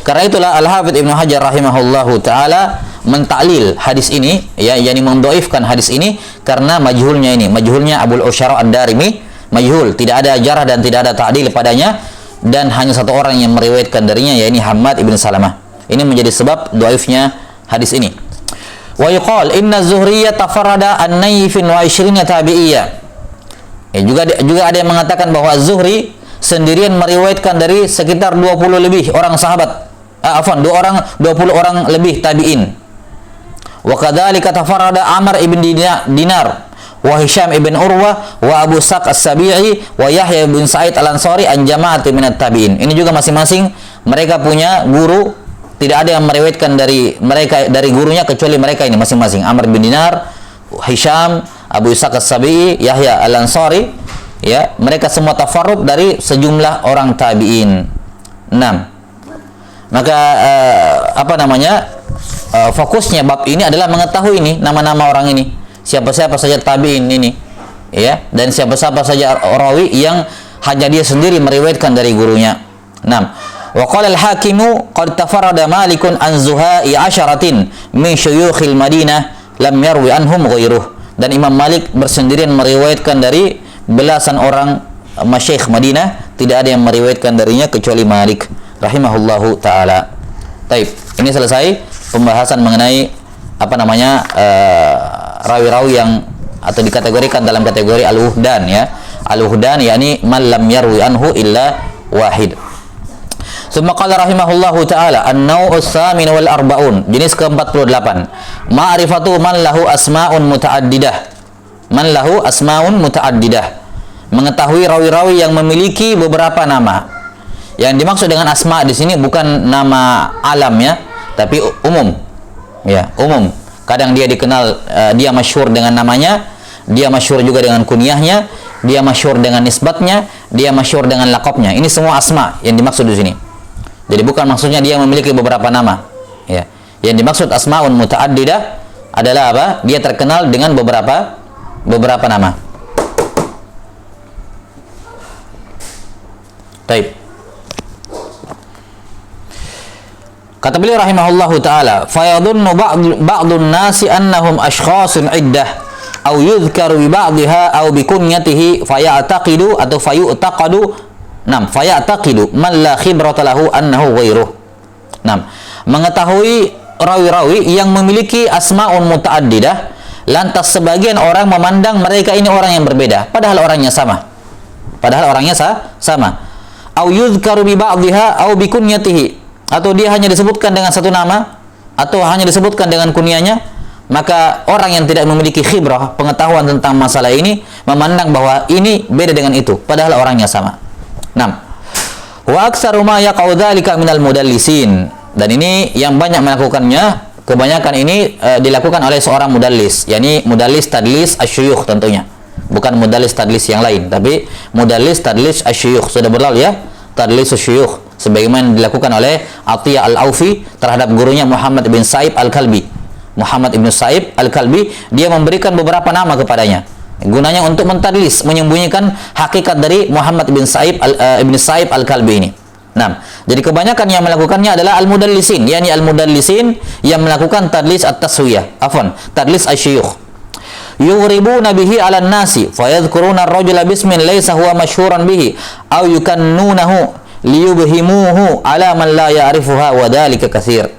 Karena itulah Al-Hafidz Ibnu Hajar rahimahullahu taala mentaklil hadis ini, ya, yakni mendhaifkan hadis ini karena majhulnya ini, majhulnya Abul Usyara ad-Darimi, majhul, tidak ada jarh dan tidak ada ta'dil padanya, dan hanya satu orang yang meriwayatkan darinya, yakni Hammad ibn Salamah. Ini menjadi sebab dhaifnya hadis ini. Wa yuqal inna Zuhriyya tafarrada an nayfin wa 20 tabi'iyya. Juga ada yang mengatakan bahwa Zuhri sendirian meriwayatkan dari sekitar 20 lebih orang sahabat. 20 orang lebih tabi'in. Wa kadzalika tafarrada Amr ibn Dinar wa Hisham ibn Urwah wa Abu Saq as-Sabi'i wa Yahya bin Sa'id al-Ansari an jama'atin minat tabi'in. Ini juga masing-masing mereka punya guru, tidak ada yang meriwayatkan dari mereka dari gurunya kecuali mereka ini masing-masing, Amr bin Dinar, Hisham, Abu Saq as-Sabi'i, Yahya al-Ansari, ya, mereka semua tafarrud dari sejumlah orang tabi'in. 6. Maka fokusnya bab ini adalah mengetahui ini nama-nama orang ini, siapa-siapa saja tabi'in ini, ya, dan siapa-siapa saja rawi yang hanya dia sendiri meriwayatkan dari gurunya. 6. Wa qala al-Hakimu qad tafarrada Malikun an Zuha'i 'asharatin min syuyukhil Madinah lam yarwi anhum ghairuh. Dan Imam Malik bersendirian meriwayatkan dari belasan orang masyayikh Madinah, tidak ada yang meriwayatkan darinya kecuali Malik rahimahullahu taala. Baik, ini selesai pembahasan mengenai rawi-rawi yang atau dikategorikan dalam kategori al-wuhdan ya. Al-wuhdan yakni man lam yarwi anhu illa wahid. Summa qala rahimahullahu taala an-naw'us tsamin wal arba'un, jenis ke-48, ma'rifatu man lahu asma'un muta'addidah. Man lahu asma'un muta'addidah, mengetahui rawi-rawi yang memiliki beberapa nama. Yang dimaksud dengan asma di sini bukan nama alam ya, tapi umum. Ya, umum. Kadang dia dikenal, dia masyhur dengan namanya, dia masyhur juga dengan kunyahnya, dia masyhur dengan nisbatnya, dia masyhur dengan laqabnya. Ini semua asma yang dimaksud di sini. Jadi bukan maksudnya dia memiliki beberapa nama. Ya. Yang dimaksud asmaun muta'addidah adalah apa? Dia terkenal dengan beberapa nama. Taib. Kata beliau rahimahullahu taala, fayadhunnu ba'dun nasi annahum ashkhasun iddah aw yudhkaru bi ba'dihha aw bi kunyatihi faya'taqidu atau fayu'taqadu. Faya'taqidu man la khibrata lahu annahu ghairuh. Mengetahui rawi-rawi yang memiliki asma'un muta'addidah, lantas sebagian orang memandang mereka ini orang yang berbeda, padahal orangnya sama. Au yudhkaru bi ba'dihha au bi kunyatihi, atau dia hanya disebutkan dengan satu nama atau hanya disebutkan dengan kunyahnya, maka orang yang tidak memiliki khibrah, pengetahuan tentang masalah ini, memandang bahwa ini beda dengan itu, padahal orangnya sama. Wa aktsaru ma yaqau dzalika minal mudallisin, dan ini yang banyak melakukannya, kebanyakan ini dilakukan oleh seorang mudallis, yakni mudallis tadlis asyuyukh tentunya. Bukan mudallis tadlis yang lain, tapi mudallis tadlis asyuyukh. Sudah berlalu ya, tadlis asyuyukh sebagaimana dilakukan oleh Atiyah Al-Aufi terhadap gurunya Muhammad bin Sa'ib Al-Kalbi. Muhammad bin Sa'ib Al-Kalbi, dia memberikan beberapa nama kepadanya, gunanya untuk mentadlis, menyembunyikan hakikat dari Muhammad bin Sa'ib Al-Kalbi ini. Jadi kebanyakan yang melakukannya adalah al-mudallisin, yakni al-mudallisin yang melakukan tadlis at-taswiyah, tadlis asyuyukh. Yughribuna bihi 'alan nasi fayadhkuruna ar-rajula bismin laysa huwa masyhuran bihi aw yukannunahu liyubhimuhu 'ala man la ya'rifuha wa dhalika katsir.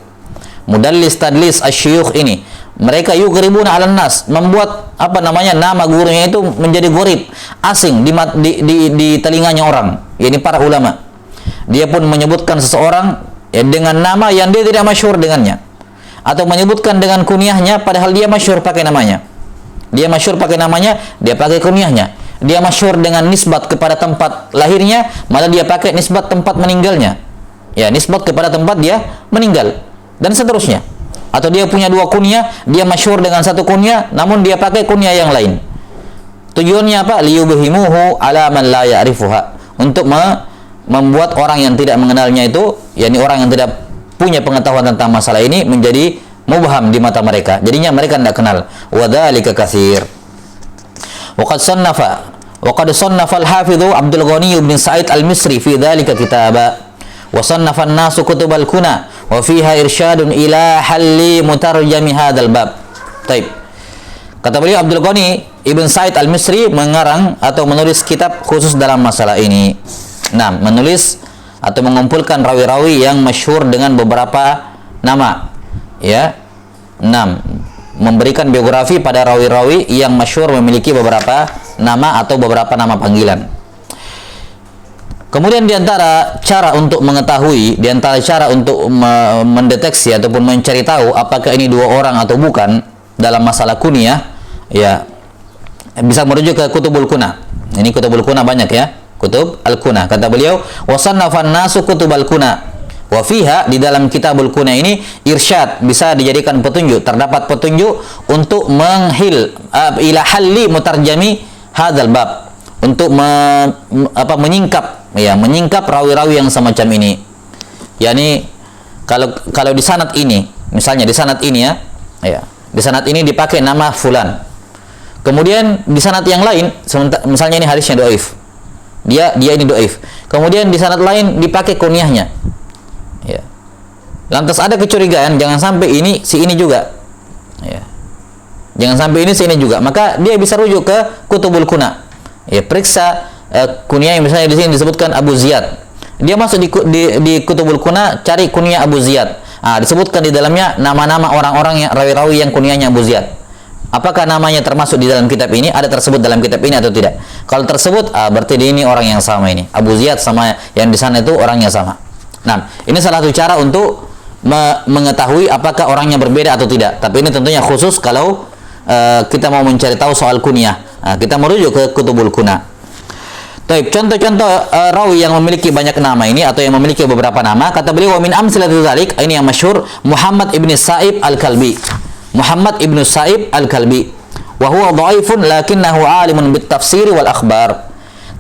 Mudallis tadlis asyuyukh ini, mereka yughribuna 'alan nas, membuat nama gurunya itu menjadi gharib, asing di telinganya orang, yakni para ulama. Dia pun menyebutkan seseorang dengan nama yang dia tidak masyhur dengannya, atau menyebutkan dengan kunyahnya padahal dia masyhur pakai namanya. Dia pakai kunyahnya. Dia masyhur dengan nisbat kepada tempat lahirnya, malah dia pakai nisbat tempat meninggalnya. Ya, nisbat kepada tempat dia meninggal, dan seterusnya. Atau dia punya dua kunyah, dia masyhur dengan satu kunyah, namun dia pakai kunyah yang lain. Tujuannya apa? Liyubhimuhu 'ala man la ya'rifuha, untuk membuat orang yang tidak mengenalnya itu, yakni orang yang tidak punya pengetahuan tentang masalah ini, menjadi mubham di mata mereka. Jadinya mereka tidak kenal. Wa dzalika katsir. Wa qad sannafa al-hafidz Abdul Ghani bin Sa'id al-Misri fi dzalika kitaba. Wa sannafa an-nasu kutub al-kuna wa fiha irsyadun ila halli mutarjami hadzal bab. Taib. Kata beliau, Abdul Ghani Ibn Sa'id al-Misri mengarang atau menulis kitab khusus dalam masalah ini. Menulis atau mengumpulkan rawi-rawi yang masyhur dengan beberapa nama. Ya. Memberikan biografi pada rawi-rawi yang masyhur memiliki beberapa nama atau beberapa nama panggilan. Kemudian diantara cara untuk mengetahui, diantara cara untuk mendeteksi ataupun mencari tahu apakah ini dua orang atau bukan dalam masalah kunyah, ya, bisa merujuk ke kutubul kuna. Ini kutubul kuna banyak ya, kutub al-kuna. Kata beliau, wasannafan nasu kutubal kuna. Wa fiha, di dalam kitabul kuna ini, irsyad, bisa dijadikan petunjuk, terdapat petunjuk untuk ila halli mutarjami hadzal bab, untuk menyingkap rawi-rawi yang semacam ini. Yani kalau di sanad ini, misalnya di sanad ini di sanad ini dipakai nama fulan. Kemudian di sanad yang lain, misalnya ini hadisnya dhaif. Dia ini dhaif. Kemudian di sanad lain dipakai kunyahnya. Ya. Lantas ada kecurigaan, jangan sampai ini si ini juga. Ya. Jangan sampai ini si ini juga. Maka dia bisa rujuk ke kutubul kuna. Ya, periksa kunyah yang misalnya di sini disebutkan Abu Ziyad. Dia masuk di kutubul kuna, cari kunyah Abu Ziyad. Disebutkan di dalamnya nama-nama orang-orang yang rawi-rawi yang kunyahnya Abu Ziyad. apakah namanya termasuk di dalam kitab ini, ada tersebut dalam kitab ini atau tidak. Kalau tersebut, berarti ini orang yang sama ini. Abu Ziyad sama yang di sana itu orangnya sama. Nah, ini salah satu cara untuk mengetahui apakah orangnya berbeda atau tidak. Tapi ini tentunya khusus kalau kita mau mencari tahu soal kunyah. Kita merujuk ke Kutubul Kuna. Baik, contoh-contoh rawi yang memiliki banyak nama ini atau yang memiliki beberapa nama, kata beliau, wa min amsalati dzalik, ini yang masyhur, Muhammad ibn Sa'ib al-Kalbi. Muhammad ibn Sa'ib al-Kalbi. Wa huwa dhaifun lakinnahu alimun bit tafsir wal akhbar.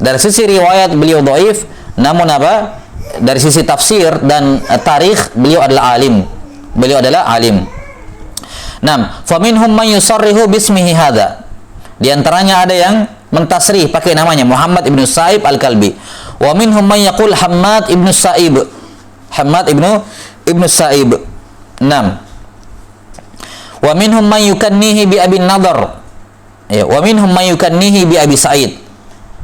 Dari sisi riwayat beliau dhaif, namun apa? Dari sisi tafsir dan tarikh beliau adalah alim. Beliau adalah alim. Nam, fa minhum man yusarrihu bismihi hadza. Di antaranya ada yang mentasrih pakai namanya Muhammad ibn Sa'ib al-Kalbi. Wa minhum man yaqul Hammad ibn Sa'ib. Hammad ibn Sa'ib. Nam. Wa minhum man yukannihi bi Abi Nadhr. Ya, wa minhum man yukannihi bi Abi Sa'id.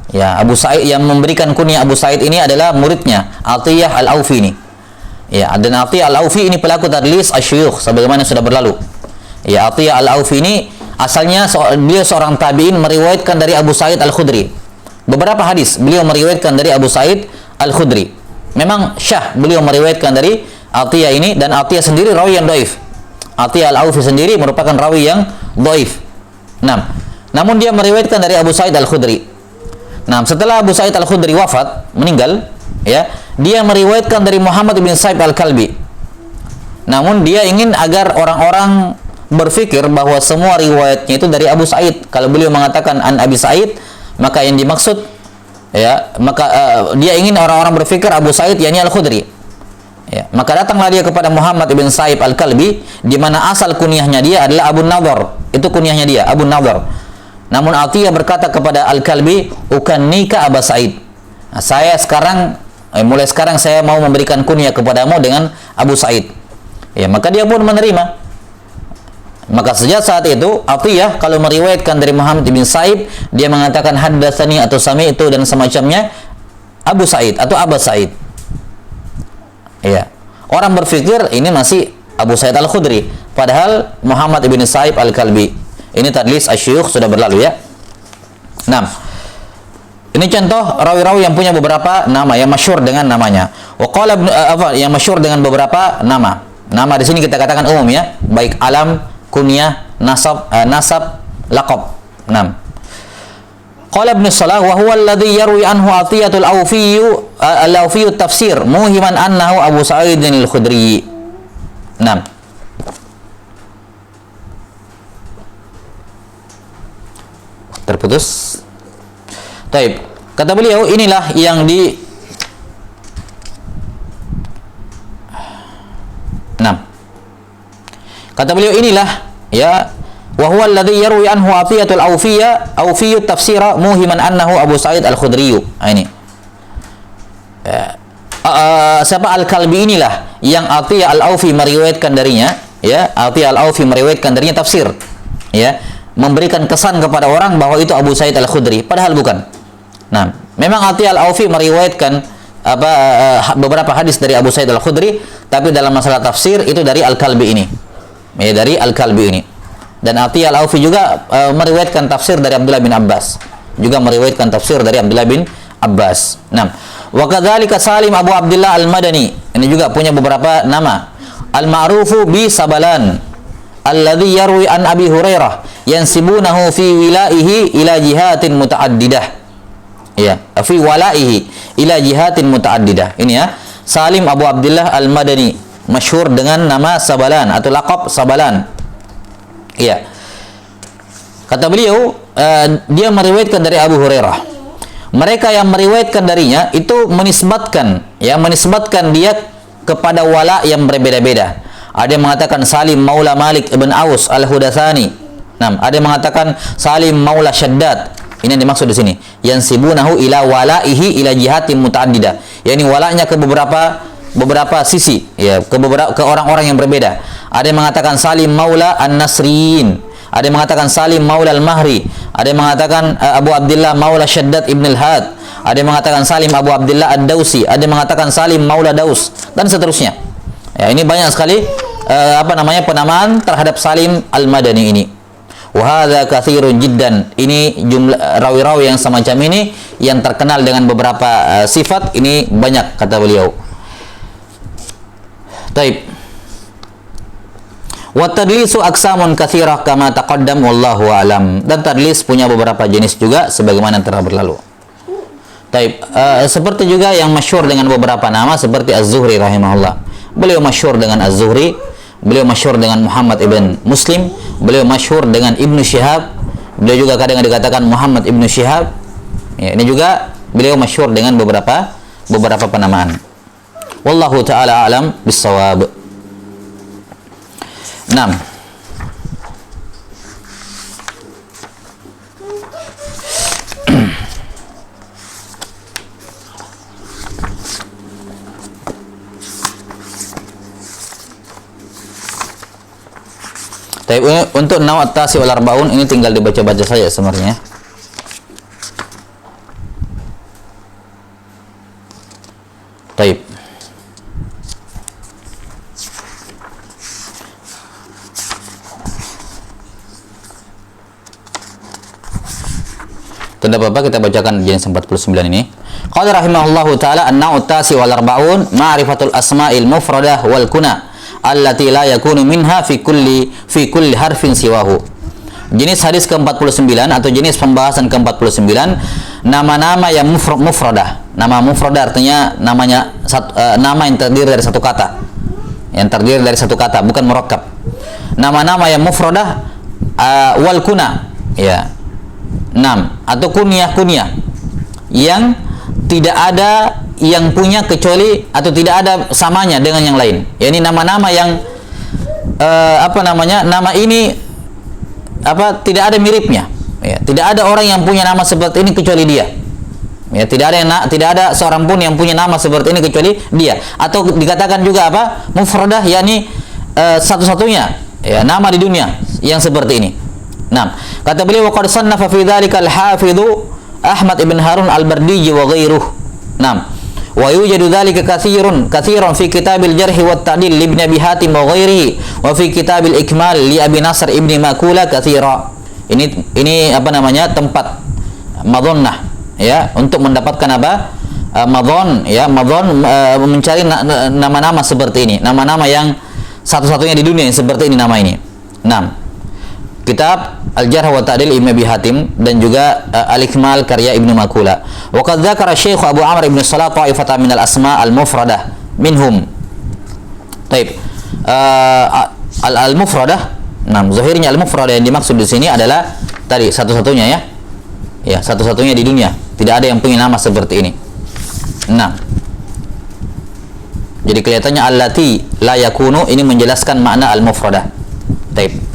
Ya, Abu Sa'id yang memberikan kunyah Abu Sa'id ini adalah muridnya Atiyah Al-Aufi ini. Ya, dan Atiyah Al-Aufi ini pelaku tadlis asyuyukh sebagaimana sudah berlalu. Ya, Atiyah Al-Aufi ini asalnya beliau seorang tabi'in meriwayatkan dari Abu Sa'id Al-Khudri. Beberapa hadis beliau meriwayatkan dari Abu Sa'id Al-Khudri. Memang syah beliau meriwayatkan dari Atiyah ini, dan Atiyah sendiri rawi yang dhaif. Atiyah Al-Aufi sendiri merupakan rawi yang dhaif. Namun dia meriwayatkan dari Abu Sa'id Al-Khudri. Nah, setelah Abu Sa'id Al-Khudri wafat, meninggal, ya, dia meriwayatkan dari Muhammad bin Sa'ib Al-Kalbi. Namun dia ingin agar orang-orang berpikir bahwa semua riwayatnya itu dari Abu Sa'id. Kalau beliau mengatakan an Abi Sa'id, maka yang dimaksud, ya, maka dia ingin orang-orang berpikir Abu Sa'id yakni Al-Khudri. Ya, maka datanglah dia kepada Muhammad bin Sa'ib Al-Kalbi, di mana asal kunyahnya dia adalah Abu Nadhr. Itu kunyahnya dia, Abu Nadhr. Namun Atiyah berkata kepada Al-Kalbi, ukannika Aba Sa'id. Nah, saya sekarang, mulai sekarang saya mau memberikan kunyah kepadamu dengan Abu Sa'id. Ya, maka dia pun menerima. Maka sejak saat itu Atiyah kalau meriwayatkan dari Muhammad bin Sa'ib, dia mengatakan haddatsani atau sami itu dan semacamnya Abu Sa'id atau Aba Sa'id. Ya. Orang berpikir ini masih Abu Sa'id Al-Khudri, padahal Muhammad bin Sa'ib Al-Kalbi. Ini tadlis asyuyukh sudah berlalu, ya. Nah, ini contoh rawi-rawi yang punya beberapa nama yang masyhur dengan namanya. Wa qala yang masyhur dengan beberapa nama. Nama di sini kita katakan umum, ya, baik alam, kunyah, nasab, laqab. Nah. Qala Ibnu Salah wa huwa alladhi yarwi anhu Atiyatul Aufi tafsir muhiman annahu Abu Sa'id Al-Khudri. Nah. Terputus. Taib. Kata beliau, inilah yang kata beliau inilah, ya, wa huwa alladhi yarwi anhu Atiyatul Aufi tafsira muhiman annahu Abu Sa'id Al-Khudri. Ini. Siapa Al-Kalbi inilah yang Atiyah Al-Aufi meriwayatkan darinya, ya, Atiyah Al-Aufi meriwayatkan darinya tafsir, ya, memberikan kesan kepada orang bahwa itu Abu Sa'id Al-Khudri, padahal bukan. Nah, memang Atiyah Al-Aufi meriwayatkan beberapa hadis dari Abu Sa'id Al-Khudri, tapi dalam masalah tafsir itu dari Al-Kalbi ini. Ya, dari Al-Kalbi ini. Dan Atiyah Al-Aufi juga meriwayatkan tafsir dari Abdullah bin Abbas. Juga meriwayatkan tafsir dari Abdullah bin Abbas. Nah, wa kadzalika Salim Abu Abdullah Al-Madani. Ini juga punya beberapa nama. Al-ma'rufu bi Sabalan, alladhi yarwi an Abi Hurairah yansibunahu fi wilaihi ila jihatin mutaaddidah. Ya, fi walaihi ila jihatin mutaaddidah. Ini, ya, Salim Abu Abdullah Al-Madani, masyhur dengan nama Sabalan atau laqab Sabalan. Iya. Kata beliau, dia meriwayatkan dari Abu Hurairah. Mereka yang meriwayatkan darinya itu menisbatkan dia kepada wala yang berbeda-beda. Ada yang mengatakan Salim Maula Malik ibn Aus Al-Hudatsani. Nah, ada yang mengatakan Salim Maula Shaddad. Ini yang dimaksud di sini. Yansibunahu ila walaihi ila jihatin mutaaddidah. yakni walaknya ke beberapa sisi, ya, ke orang-orang yang berbeda. Ada yang mengatakan Salim Maula An-Nasriyin, ada yang mengatakan Salim Maula Al-Mahri, ada yang mengatakan Abu Abdullah Maula Shaddad Ibn Al-Had, ada yang mengatakan Salim Abu Abdullah Ad-Dausi, ada yang mengatakan Salim Maula Daus, dan seterusnya. Ya, ini banyak sekali penamaan terhadap Salim Al-Madani ini. Wa hadza katsirun jiddan. Ini jumlah rawi-rawi yang semacam ini yang terkenal dengan beberapa sifat ini banyak kata beliau. Taib. Wa tadlisu aqsamun katsirah kama taqaddam wallahu a'lam. Dan tadlis punya beberapa jenis juga sebagaimana telah berlalu. Taib. Seperti juga yang masyhur dengan beberapa nama seperti Az-Zuhri rahimahullah. Beliau masyhur dengan Az-Zuhri, beliau masyhur dengan Muhammad ibn Muslim, beliau masyhur dengan Ibnu Syihab, beliau juga kadang dikatakan Muhammad ibnu Syihab. Ya, ini juga beliau masyhur dengan beberapa penamaan. Wallahu taala alam bissawab. 6. Tapi untuk nawat tasi wal arbaun ini tinggal dibaca-baca saja sebenarnya. Taib. Tidak apa-apa, kita bacakan jenis 49 ini. Qala rahimahullahu taala an-naw'ut tasi wal arbaun ma'rifatul asma'il mufradah wal kuna allati la yakunu minha fi kulli harfin siwahu. Jenis hadis ke-49 atau jenis pembahasan ke-49 nama-nama yang mufradah. Nama mufradah artinya nama yang terdiri dari satu kata. Yang terdiri dari satu kata, bukan murakkab. Nama-nama yang mufradah wal kuna, ya. 6 atau kunyah yang tidak ada yang punya kecuali atau tidak ada samanya dengan yang lain. Ya, ini nama-nama yang nama ini tidak ada miripnya. Ya, tidak ada orang yang punya nama seperti ini kecuali dia. Ya, tidak ada seorang pun yang punya nama seperti ini kecuali dia. Atau dikatakan juga mufradah, yakni satu-satunya ya nama di dunia yang seperti ini. Nah, kata beliau wa qad sannafa fi dzalika al-hafidhu Ahmad ibn Harun al-Bardiji wa ghairuh. Nah, wa yujadu dzalika katsiran fi kitabil jarh wa ta'dil li Ibn Abi Hatim wa ghairihi wa fi kitabil ikmal li Abi Nasr ibn Makula katsira. Ini tempat madhannah ya, untuk mendapatkan mencari nama-nama seperti ini, nama-nama yang satu-satunya di dunia yang seperti ini nama ini. Nah, kitab Al-Jarh wa Ta'dil Ibn Abi Hatim dan juga Al-Ikmal karya Ibnu Makula. Wa qad dzakara Syekh Abu Amr ibn Salah ta'ifatan min al-asma' al-mufradah minhum. Taib. Al-mufradah, zahirnya al-mufradah yang dimaksud di sini adalah tadi satu-satunya ya. Ya, satu-satunya di dunia. Tidak ada yang punya nama seperti ini. Jadi kelihatannya allati la yakunu ini menjelaskan makna al-mufradah. Taib.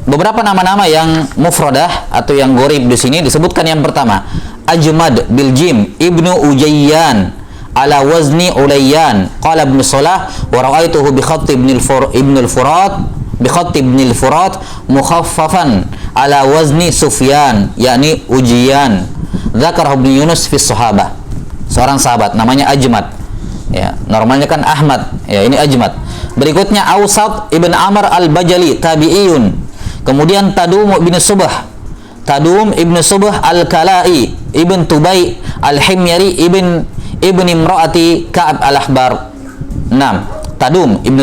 Beberapa nama-nama yang mufradah atau yang gharib di sini disebutkan yang pertama Ajmad bil jim Ibnu Ujayyan ala wazni Ulayyan qala Ibnu Salah wa ra'aituhu bi khatt Ibn al-Furat mukhaffafan ala wazni Sufyan yakni Ujiyan dzakar Ibnu Yunus fi sahabah, seorang sahabat namanya Ajmad ya, normalnya kan Ahmad ya, ini Ajmad. Berikutnya Ausat ibn Amr al-Bajali tabi'iyun. Kemudian Tadum ibn Subah al-Kalai ibn Tubai al-Himyari ibn Imra'ati Ka'ab al-Ahbar. 6. Tadum ibn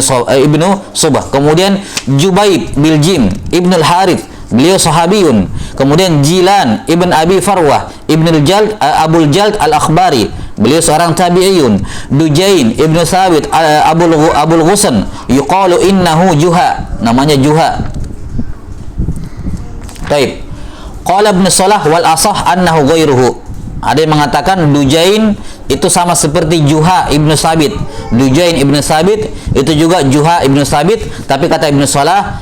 Subah. Kemudian Jubaib bil Jim ibn al-Harith, beliau sahabiyun. Kemudian Jilan ibn Abi Farwah ibn al-Jald Abul Jald al-Akhbari, beliau seorang tabi'iyun. Dujain ibn Thabit Abul Ghusn yuqalu innahu Juha, namanya Juha. Taib. Qala Ibnu Salah wal asah annahu ghairuhu. Ada yang mengatakan Dujain itu sama seperti Juha ibnu Sabit. Dujain ibnu Sabit itu juga Juha ibnu Sabit, tapi kata Ibnu Salah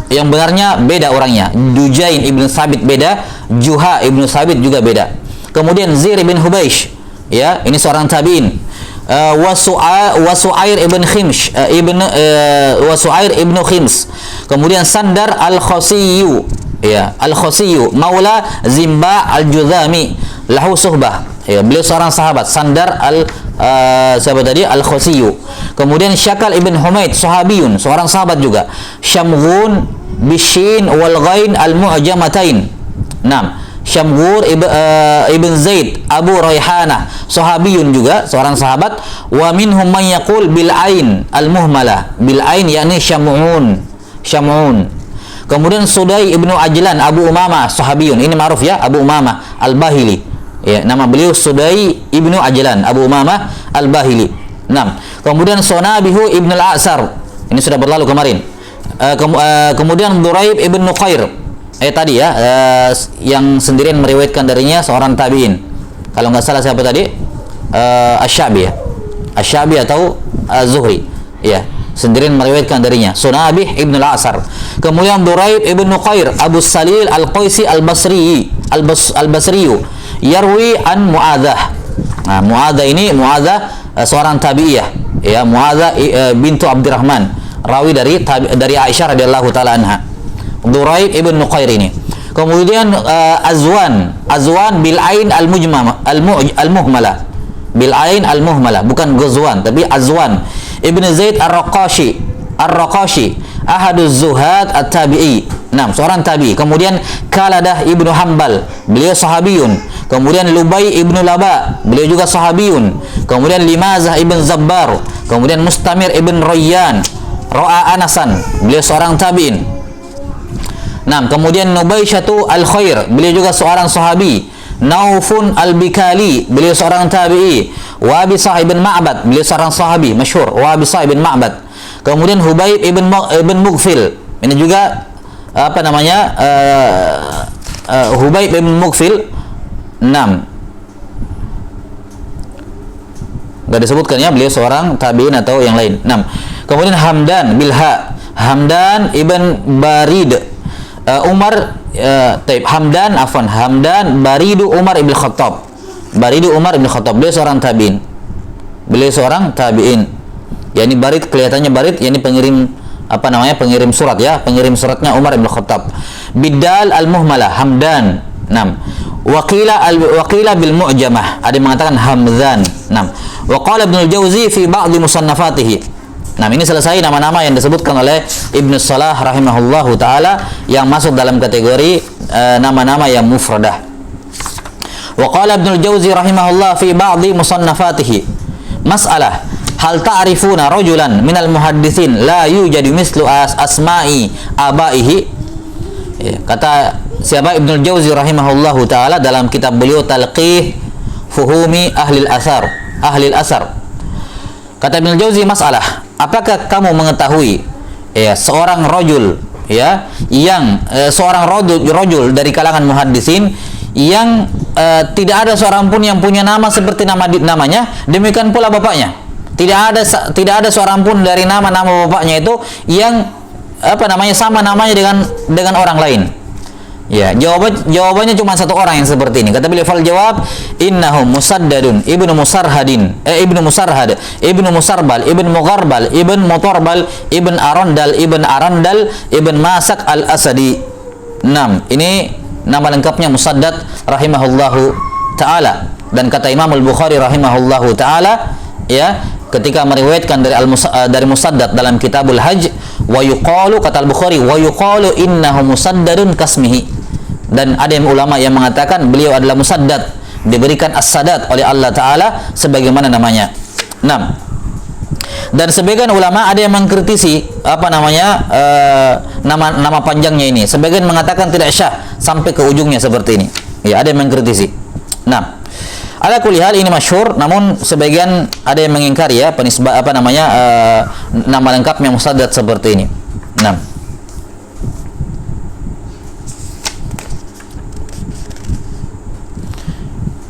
yang benarnya beda orangnya. Dujain ibnu Sabit beda, Juha ibnu Sabit juga beda. Kemudian Zir bin Hubaish, ya, ini seorang tabi'in. Wasu'air ibn Khims Wasu'air ibnu Khims. Kemudian Sandar al-Khosiyyu, ya, al-Khosiyyu maula Zimba al-Juzami lahu suhbah, ya, beliau seorang sahabat. Sandar al-Khosiyyu. Kemudian Syakal ibn Humaid sahabiyun, seorang sahabat juga. Syamghun bishin wal ghain al mu'jamatain. 6. Syamghur ibn Zaid Abu Raihanah, sahabiyun juga, seorang sahabat. Wa minhum man yaqul bil ain al muhmalah, bil ain yakni Syam'un. Kemudian Sudai ibnu Ajlan Abu Umamah, sahabiyun, ini ma'ruf ya, Abu Umamah al-Bahili. Ya, nama beliau Sudai ibnu Ajlan Abu Umamah al-Bahili. 6. Kemudian Sonabihu ibn al-A'sar, ini sudah berlalu kemarin. Kemudian Duraib ibn Nuqair, tadi ya, yang sendirian meriwayatkan darinya seorang tabi'in. Kalau nggak salah siapa tadi? Asy-Sya'bi ya. Asy-Sya'bi atau Az-Zuhri. Ya, sendirian meriwayatkan darinya. Sunabih ibn al-Asar. Kemudian Duraib ibn Nuqair Abu Salil al-Qaisi al-Basri yarwi an Mu'adzah. Nah, Mu'adzah ini seorang tabi'iyah. Ya, Mu'adzah bintu Abdurrahman, rawi dari Aisyah radhiyallahu taala anha. Duraib ibn Nuqair ini. Kemudian Azwan bil ain al muhmalah. Bil ain al muhmalah, bukan Ghazwan tapi Azwan ibn Zaid ar-Raqashi ahaduz zuhad at-tabi'i. 6. Seorang tabi'i. Kemudian Kaladah ibnu Hambal, beliau sahabiyun. Kemudian Lubay ibnu Laba, beliau juga sahabiyun. Kemudian Limazah ibn Zabbar. Kemudian Mustamir ibn Rayyan Ra'a Anasan, beliau seorang tabi'in. 6. Kemudian Nubaisyatu al-Khair, beliau juga seorang sahabi. Naufun al-Bikali, beliau seorang tabi'i. Wabisah ibn Ma'bad, beliau seorang sahabi masyhur, Wabisah ibn Ma'bad. Kemudian Hubayb ibn Mughfil, ini juga apa namanya, Hubayb ibn Mughfil. 6. Gak disebutkan ya beliau seorang tabi'in atau yang lain. 6. Kemudian Hamdan bilha, Hamdan ibn Barid Hamdan Baridu Umar ibn Khattab. Beliau seorang tabi'in. Ya, ini Barid, kelihatannya Barid, ya ini pengirim pengirim surat ya, pengirim suratnya Umar ibn Khattab. Bidal al-muhmalah Hamdan. 6. Waqila bil mu'jamah, ada yang mengatakan Hamzan. 6. Wa qala Ibnu al-Jauzi fi ba'd musannafatihi. Nah, ini selesai nama-nama yang disebutkan oleh Ibnu Salah rahimahullahu taala yang masuk dalam kategori nama-nama yang mufradah. Wa qala Ibnu al-Jauzi rahimahullah fi ba'dhi musannafatihi. Mas'alah, hal ta'rifuna rajulan minal muhadditsin la yujadu mislu asma'i abaihi? Kata siapa? Ibnu al-Jauzi rahimahullahu taala dalam kitab beliau Talqih Fuhumi ahli al-asar. Kata Ibnu al-Jauzi, masalah, apakah kamu mengetahui seorang rajul yang seorang rajul dari kalangan muhaddisin yang tidak ada seorang pun yang punya nama seperti namanya, demikian pula bapaknya. Tidak ada seorang pun dari nama bapaknya itu yang sama namanya dengan orang lain. Ya, jawabannya cuma satu orang yang seperti ini. Kata beliau, fal jawab innahum Musaddadun ibnu Musarhad, ibnu Musarbal, ibnu Mugharbal, ibnu Mutarbal, ibnu Arandal, ibnu Masak al-Asadi. 6. Ini nama lengkapnya Musaddad rahimahullahu taala. Dan kata Imam Al-Bukhari rahimahullahu taala, ya, ketika meriwayatkan dari Musaddad dalam Kitabul Hajj, wa yuqalu, kata Al-Bukhari, wa yuqalu innahu Musaddadun kasmihi. Dan ada yang ulama yang mengatakan beliau adalah Musaddad, diberikan as-sadat oleh Allah taala sebagaimana namanya. 6. Dan sebagian ulama ada yang mengkritisi nama panjangnya ini. Sebagian mengatakan tidak syah sampai ke ujungnya seperti ini. Ya, ada yang mengkritisi. 6. Ala kulli hal ini masyhur, namun sebagian ada yang mengingkari ya nama lengkapnya Musaddad seperti ini. 6.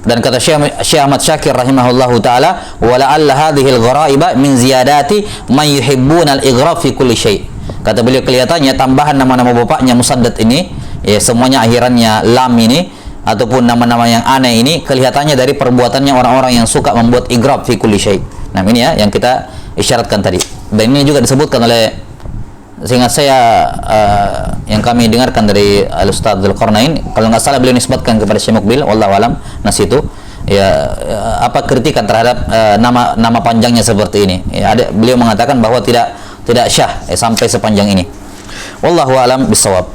Dan kata Syekh Ahmad Syakir rahimahullahu taala, wa la'alla hadhihi al-ghara'iba min ziyadati man yuhibbuna al-ighrab fi kulli syai'. Kata beliau, kelihatannya tambahan nama-nama bapaknya Musaddad ini, ya semuanya akhirannya lam ini, ataupun nama-nama yang aneh ini, kelihatannya dari perbuatannya orang-orang yang suka membuat ighrab fi kulli syai'. Nah, ini ya yang kita isyaratkan tadi. Dan ini juga disebutkan oleh, seingat saya yang kami dengarkan dari Al-Ustadz Dzulqarnain, kalau nggak salah beliau nisbatkan kepada Syekh Mukbil, wallahu alam, itu ya kritikan terhadap nama panjangnya seperti ini. Ya, beliau mengatakan bahwa tidak syah sampai sepanjang ini. Wallahu a'lam bissawab.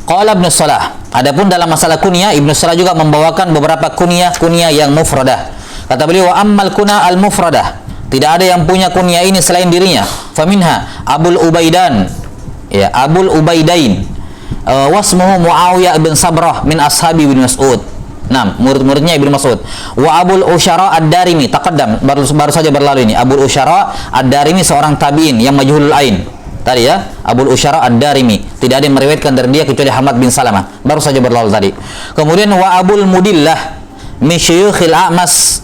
Qala Ibnu Salah. Adapun dalam masalah kunyah, Ibnu Salah juga membawakan beberapa kunyah yang mufradah. Kata beliau, wa ammal kuna al-mufradah. Tidak ada yang punya kunyah ini selain dirinya. Faminha Abul Ubaidan. Ya, Abul Ubaidain. Wasmuhu Muawiyah bin Sabrah min ashabi bin Mas'ud. Nah, murid-muridnya Ibnu Mas'ud. Wa Abul Usyara Ad-Darimi taqaddam, baru saja berlalu ini. Abul Usyara Ad-Darimi seorang tabi'in yang majhulul ain. Tadi ya, Abul Usyara Ad-Darimi, tidak ada yang meriwayatkan dari dia kecuali Hamad bin Salamah, baru saja berlalu tadi. Kemudian wa Abul Mudillah min syuyukhil A'mash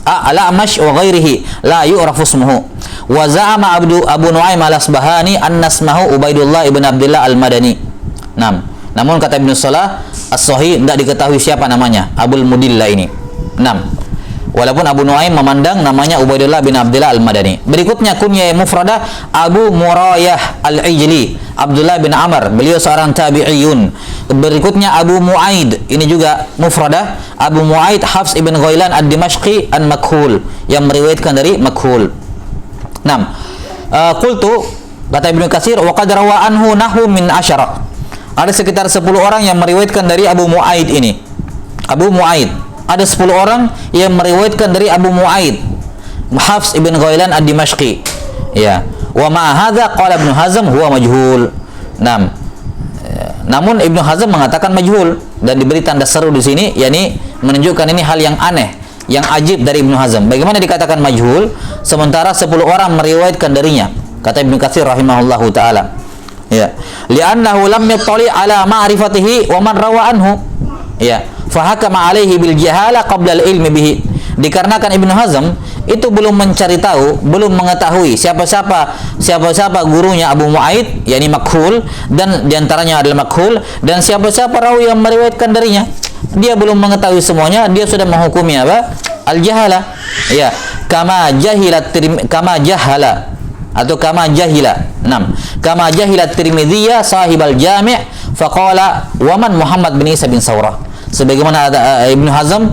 wa ghairihi la yu'rafu ismuhu. Wa za'ama Abu Nu'aim al-Asbahani anna ismahu Ubaidullah ibn Abdullah al-Madani. Namun kata Ibnu Salah, as-sahih tidak diketahui siapa namanya Abul Mudillah ini. Walaupun Abu Nuaim memandang namanya Ubaidullah bin Abdullah al-Madani. Berikutnya kunyah mufradah Abu Murayah al-Ijli, Abdullah bin Amr, beliau seorang tabi'iyun. Berikutnya Abu Muaid, ini juga mufradah Abu Muaid Hafs ibn Ghailan ad-Dimashqi an-Makhul, yang meriwayatkan dari Makhul. Qultu, kata Ibnu Katsir, wa qad rawa anhu nahu min asyara. Ada sekitar 10 orang yang meriwayatkan dari Abu Muaid ini. Abu Muaid. Ada 10 orang yang meriwayatkan dari Abu Muaid. Hafs ibn Ghailan ad-Dimashqi. Ya. Wa ma hadza qala Ibnu Hazm huwa majhul. Namun Ibnu Hazm mengatakan majhul dan diberi tanda seru di sini, yakni menunjukkan ini hal yang aneh, yang ajib dari Ibnu Hazm. Bagaimana dikatakan majhul sementara 10 orang meriwayatkan darinya? Kata Ibnu Katsir rahimahullahu taala. Ya, li'annahu lam yattali ala ma'rifatihi wa man rawa anhu. Ya, fa hakama alaihi bil jahala qabla al-ilmi bihi. Dikarenakan Ibnu Hazm itu belum mencari tahu, belum mengetahui siapa gurunya Abu Muaid, yakni Makhul, dan diantaranya adalah Makhul, dan siapa rawi yang meriwayatkan darinya. Dia belum mengetahui semuanya, dia sudah menghukumi apa? Al-jahala. Ya, kama jahila kama jahilat Tirmidzi sahibal Jami' faqala wa man Muhammad bin Isa bin Saurah. Sebagaimana Ibnu Hazm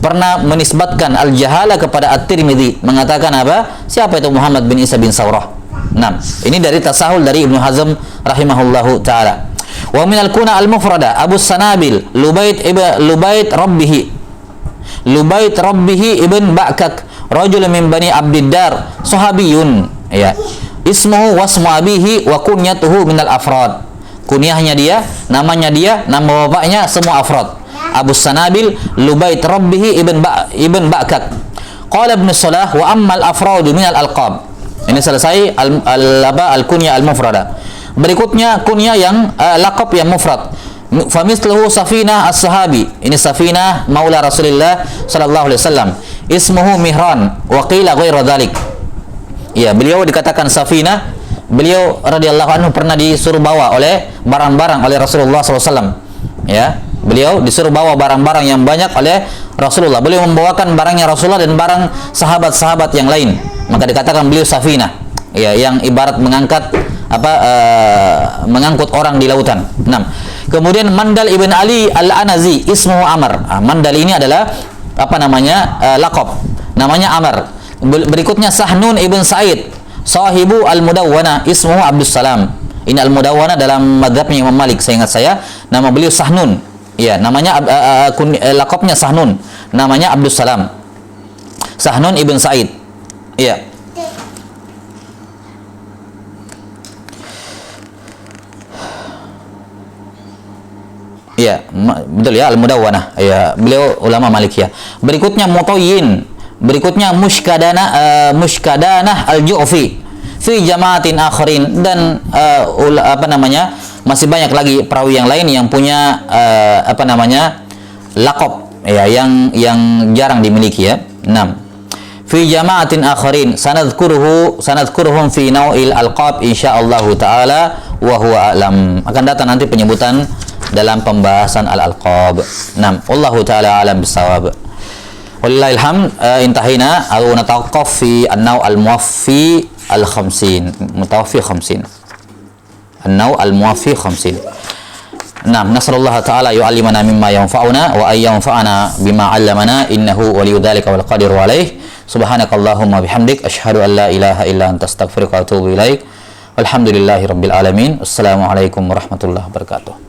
pernah menisbatkan al-jahala kepada At-Tirmidzi, mengatakan apa? Siapa itu Muhammad bin Isa bin Saurah? Ini dari tasahul dari Ibnu Hazm rahimahullahu taala. Wa min al-kuna al-mufrada Abu Sanabil Lubayt Rabbihi ibn Ba'kak, rajul min bani Abdiddar, sahabiyun. Ya. Ismuhu wasmu abihi wa kunyatuhu minal afrad. Kunyahnya dia, namanya dia, nama bapaknya semua afrad. Abu Sanabil Lubayt Rabbihi ibn Ba'kak. Qala Ibnu Salah wa ammal afradu minal alqab. Ini selesai al-kunyah al-mufrada. Berikutnya kunyah yang laqab yang mufrad. Famithluhu Safinah as-Sahabi. Ini Safinah maula Rasulullah sallallahu alaihi wasallam. Ismuhu Mihran wa qila ghairu dzalik. Ya, beliau dikatakan Safinah. Beliau radhiyallahu anhu pernah disuruh bawa oleh barang-barang oleh Rasulullah SAW. Ya, beliau disuruh bawa barang-barang yang banyak oleh Rasulullah. Beliau membawakan barangnya Rasulullah dan barang sahabat-sahabat yang lain. Maka dikatakan beliau Safinah. Ya, yang ibarat mengangkut orang di lautan. Kemudian Mandal ibn Ali al-Anazi, ismuhu Amr. Mandal ini adalah laqab. Namanya Amr. Berikutnya Sahnun ibn Sa'id, sahibu al-Mudawwana, ismuhu Abdus Salam. Ini al-Mudawwana dalam mazhabnya Imam Malik, saya ingat nama beliau Sahnun. Ya, namanya laqabnya Sahnun, namanya Abdus Salam. Sahnun ibn Sa'id. Ya. Ya, betul ya, al-Mudawwana. Ya, beliau ulama Malikiyah. Berikutnya Mutayyin. Berikutnya Mushkadanah al-Ju'fi fi jamaatin akharin, dan masih banyak lagi perawi yang lain yang punya laqab ya, yang jarang dimiliki ya. Fi jamaatin akharin sanadkuruhum fi nau'il alqab insyaallah taala wa huwa a'lam. Akan datang nanti penyebutan dalam pembahasan al-alqab. Wallahu taala alam bisawab. Wallahil hamd. Intahina au natawaqaf fi an-naw' al-muwaffi al-50. Mutawaffi 50. An-naw' al-muwaffi 50. Nasallallahu ta'ala yu'allimana mimma yanfa'una wa ay yanfa'ana bima 'allamana innahu waliyyu dzalika wal qadiru 'alaih. Subhanakallahumma bihamdik asyhadu an la ilaha illa anta astaghfiruka wa atubu ilaik. Alhamdulillahirabbil alamin. Assalamualaikum warahmatullahi wabarakatuh.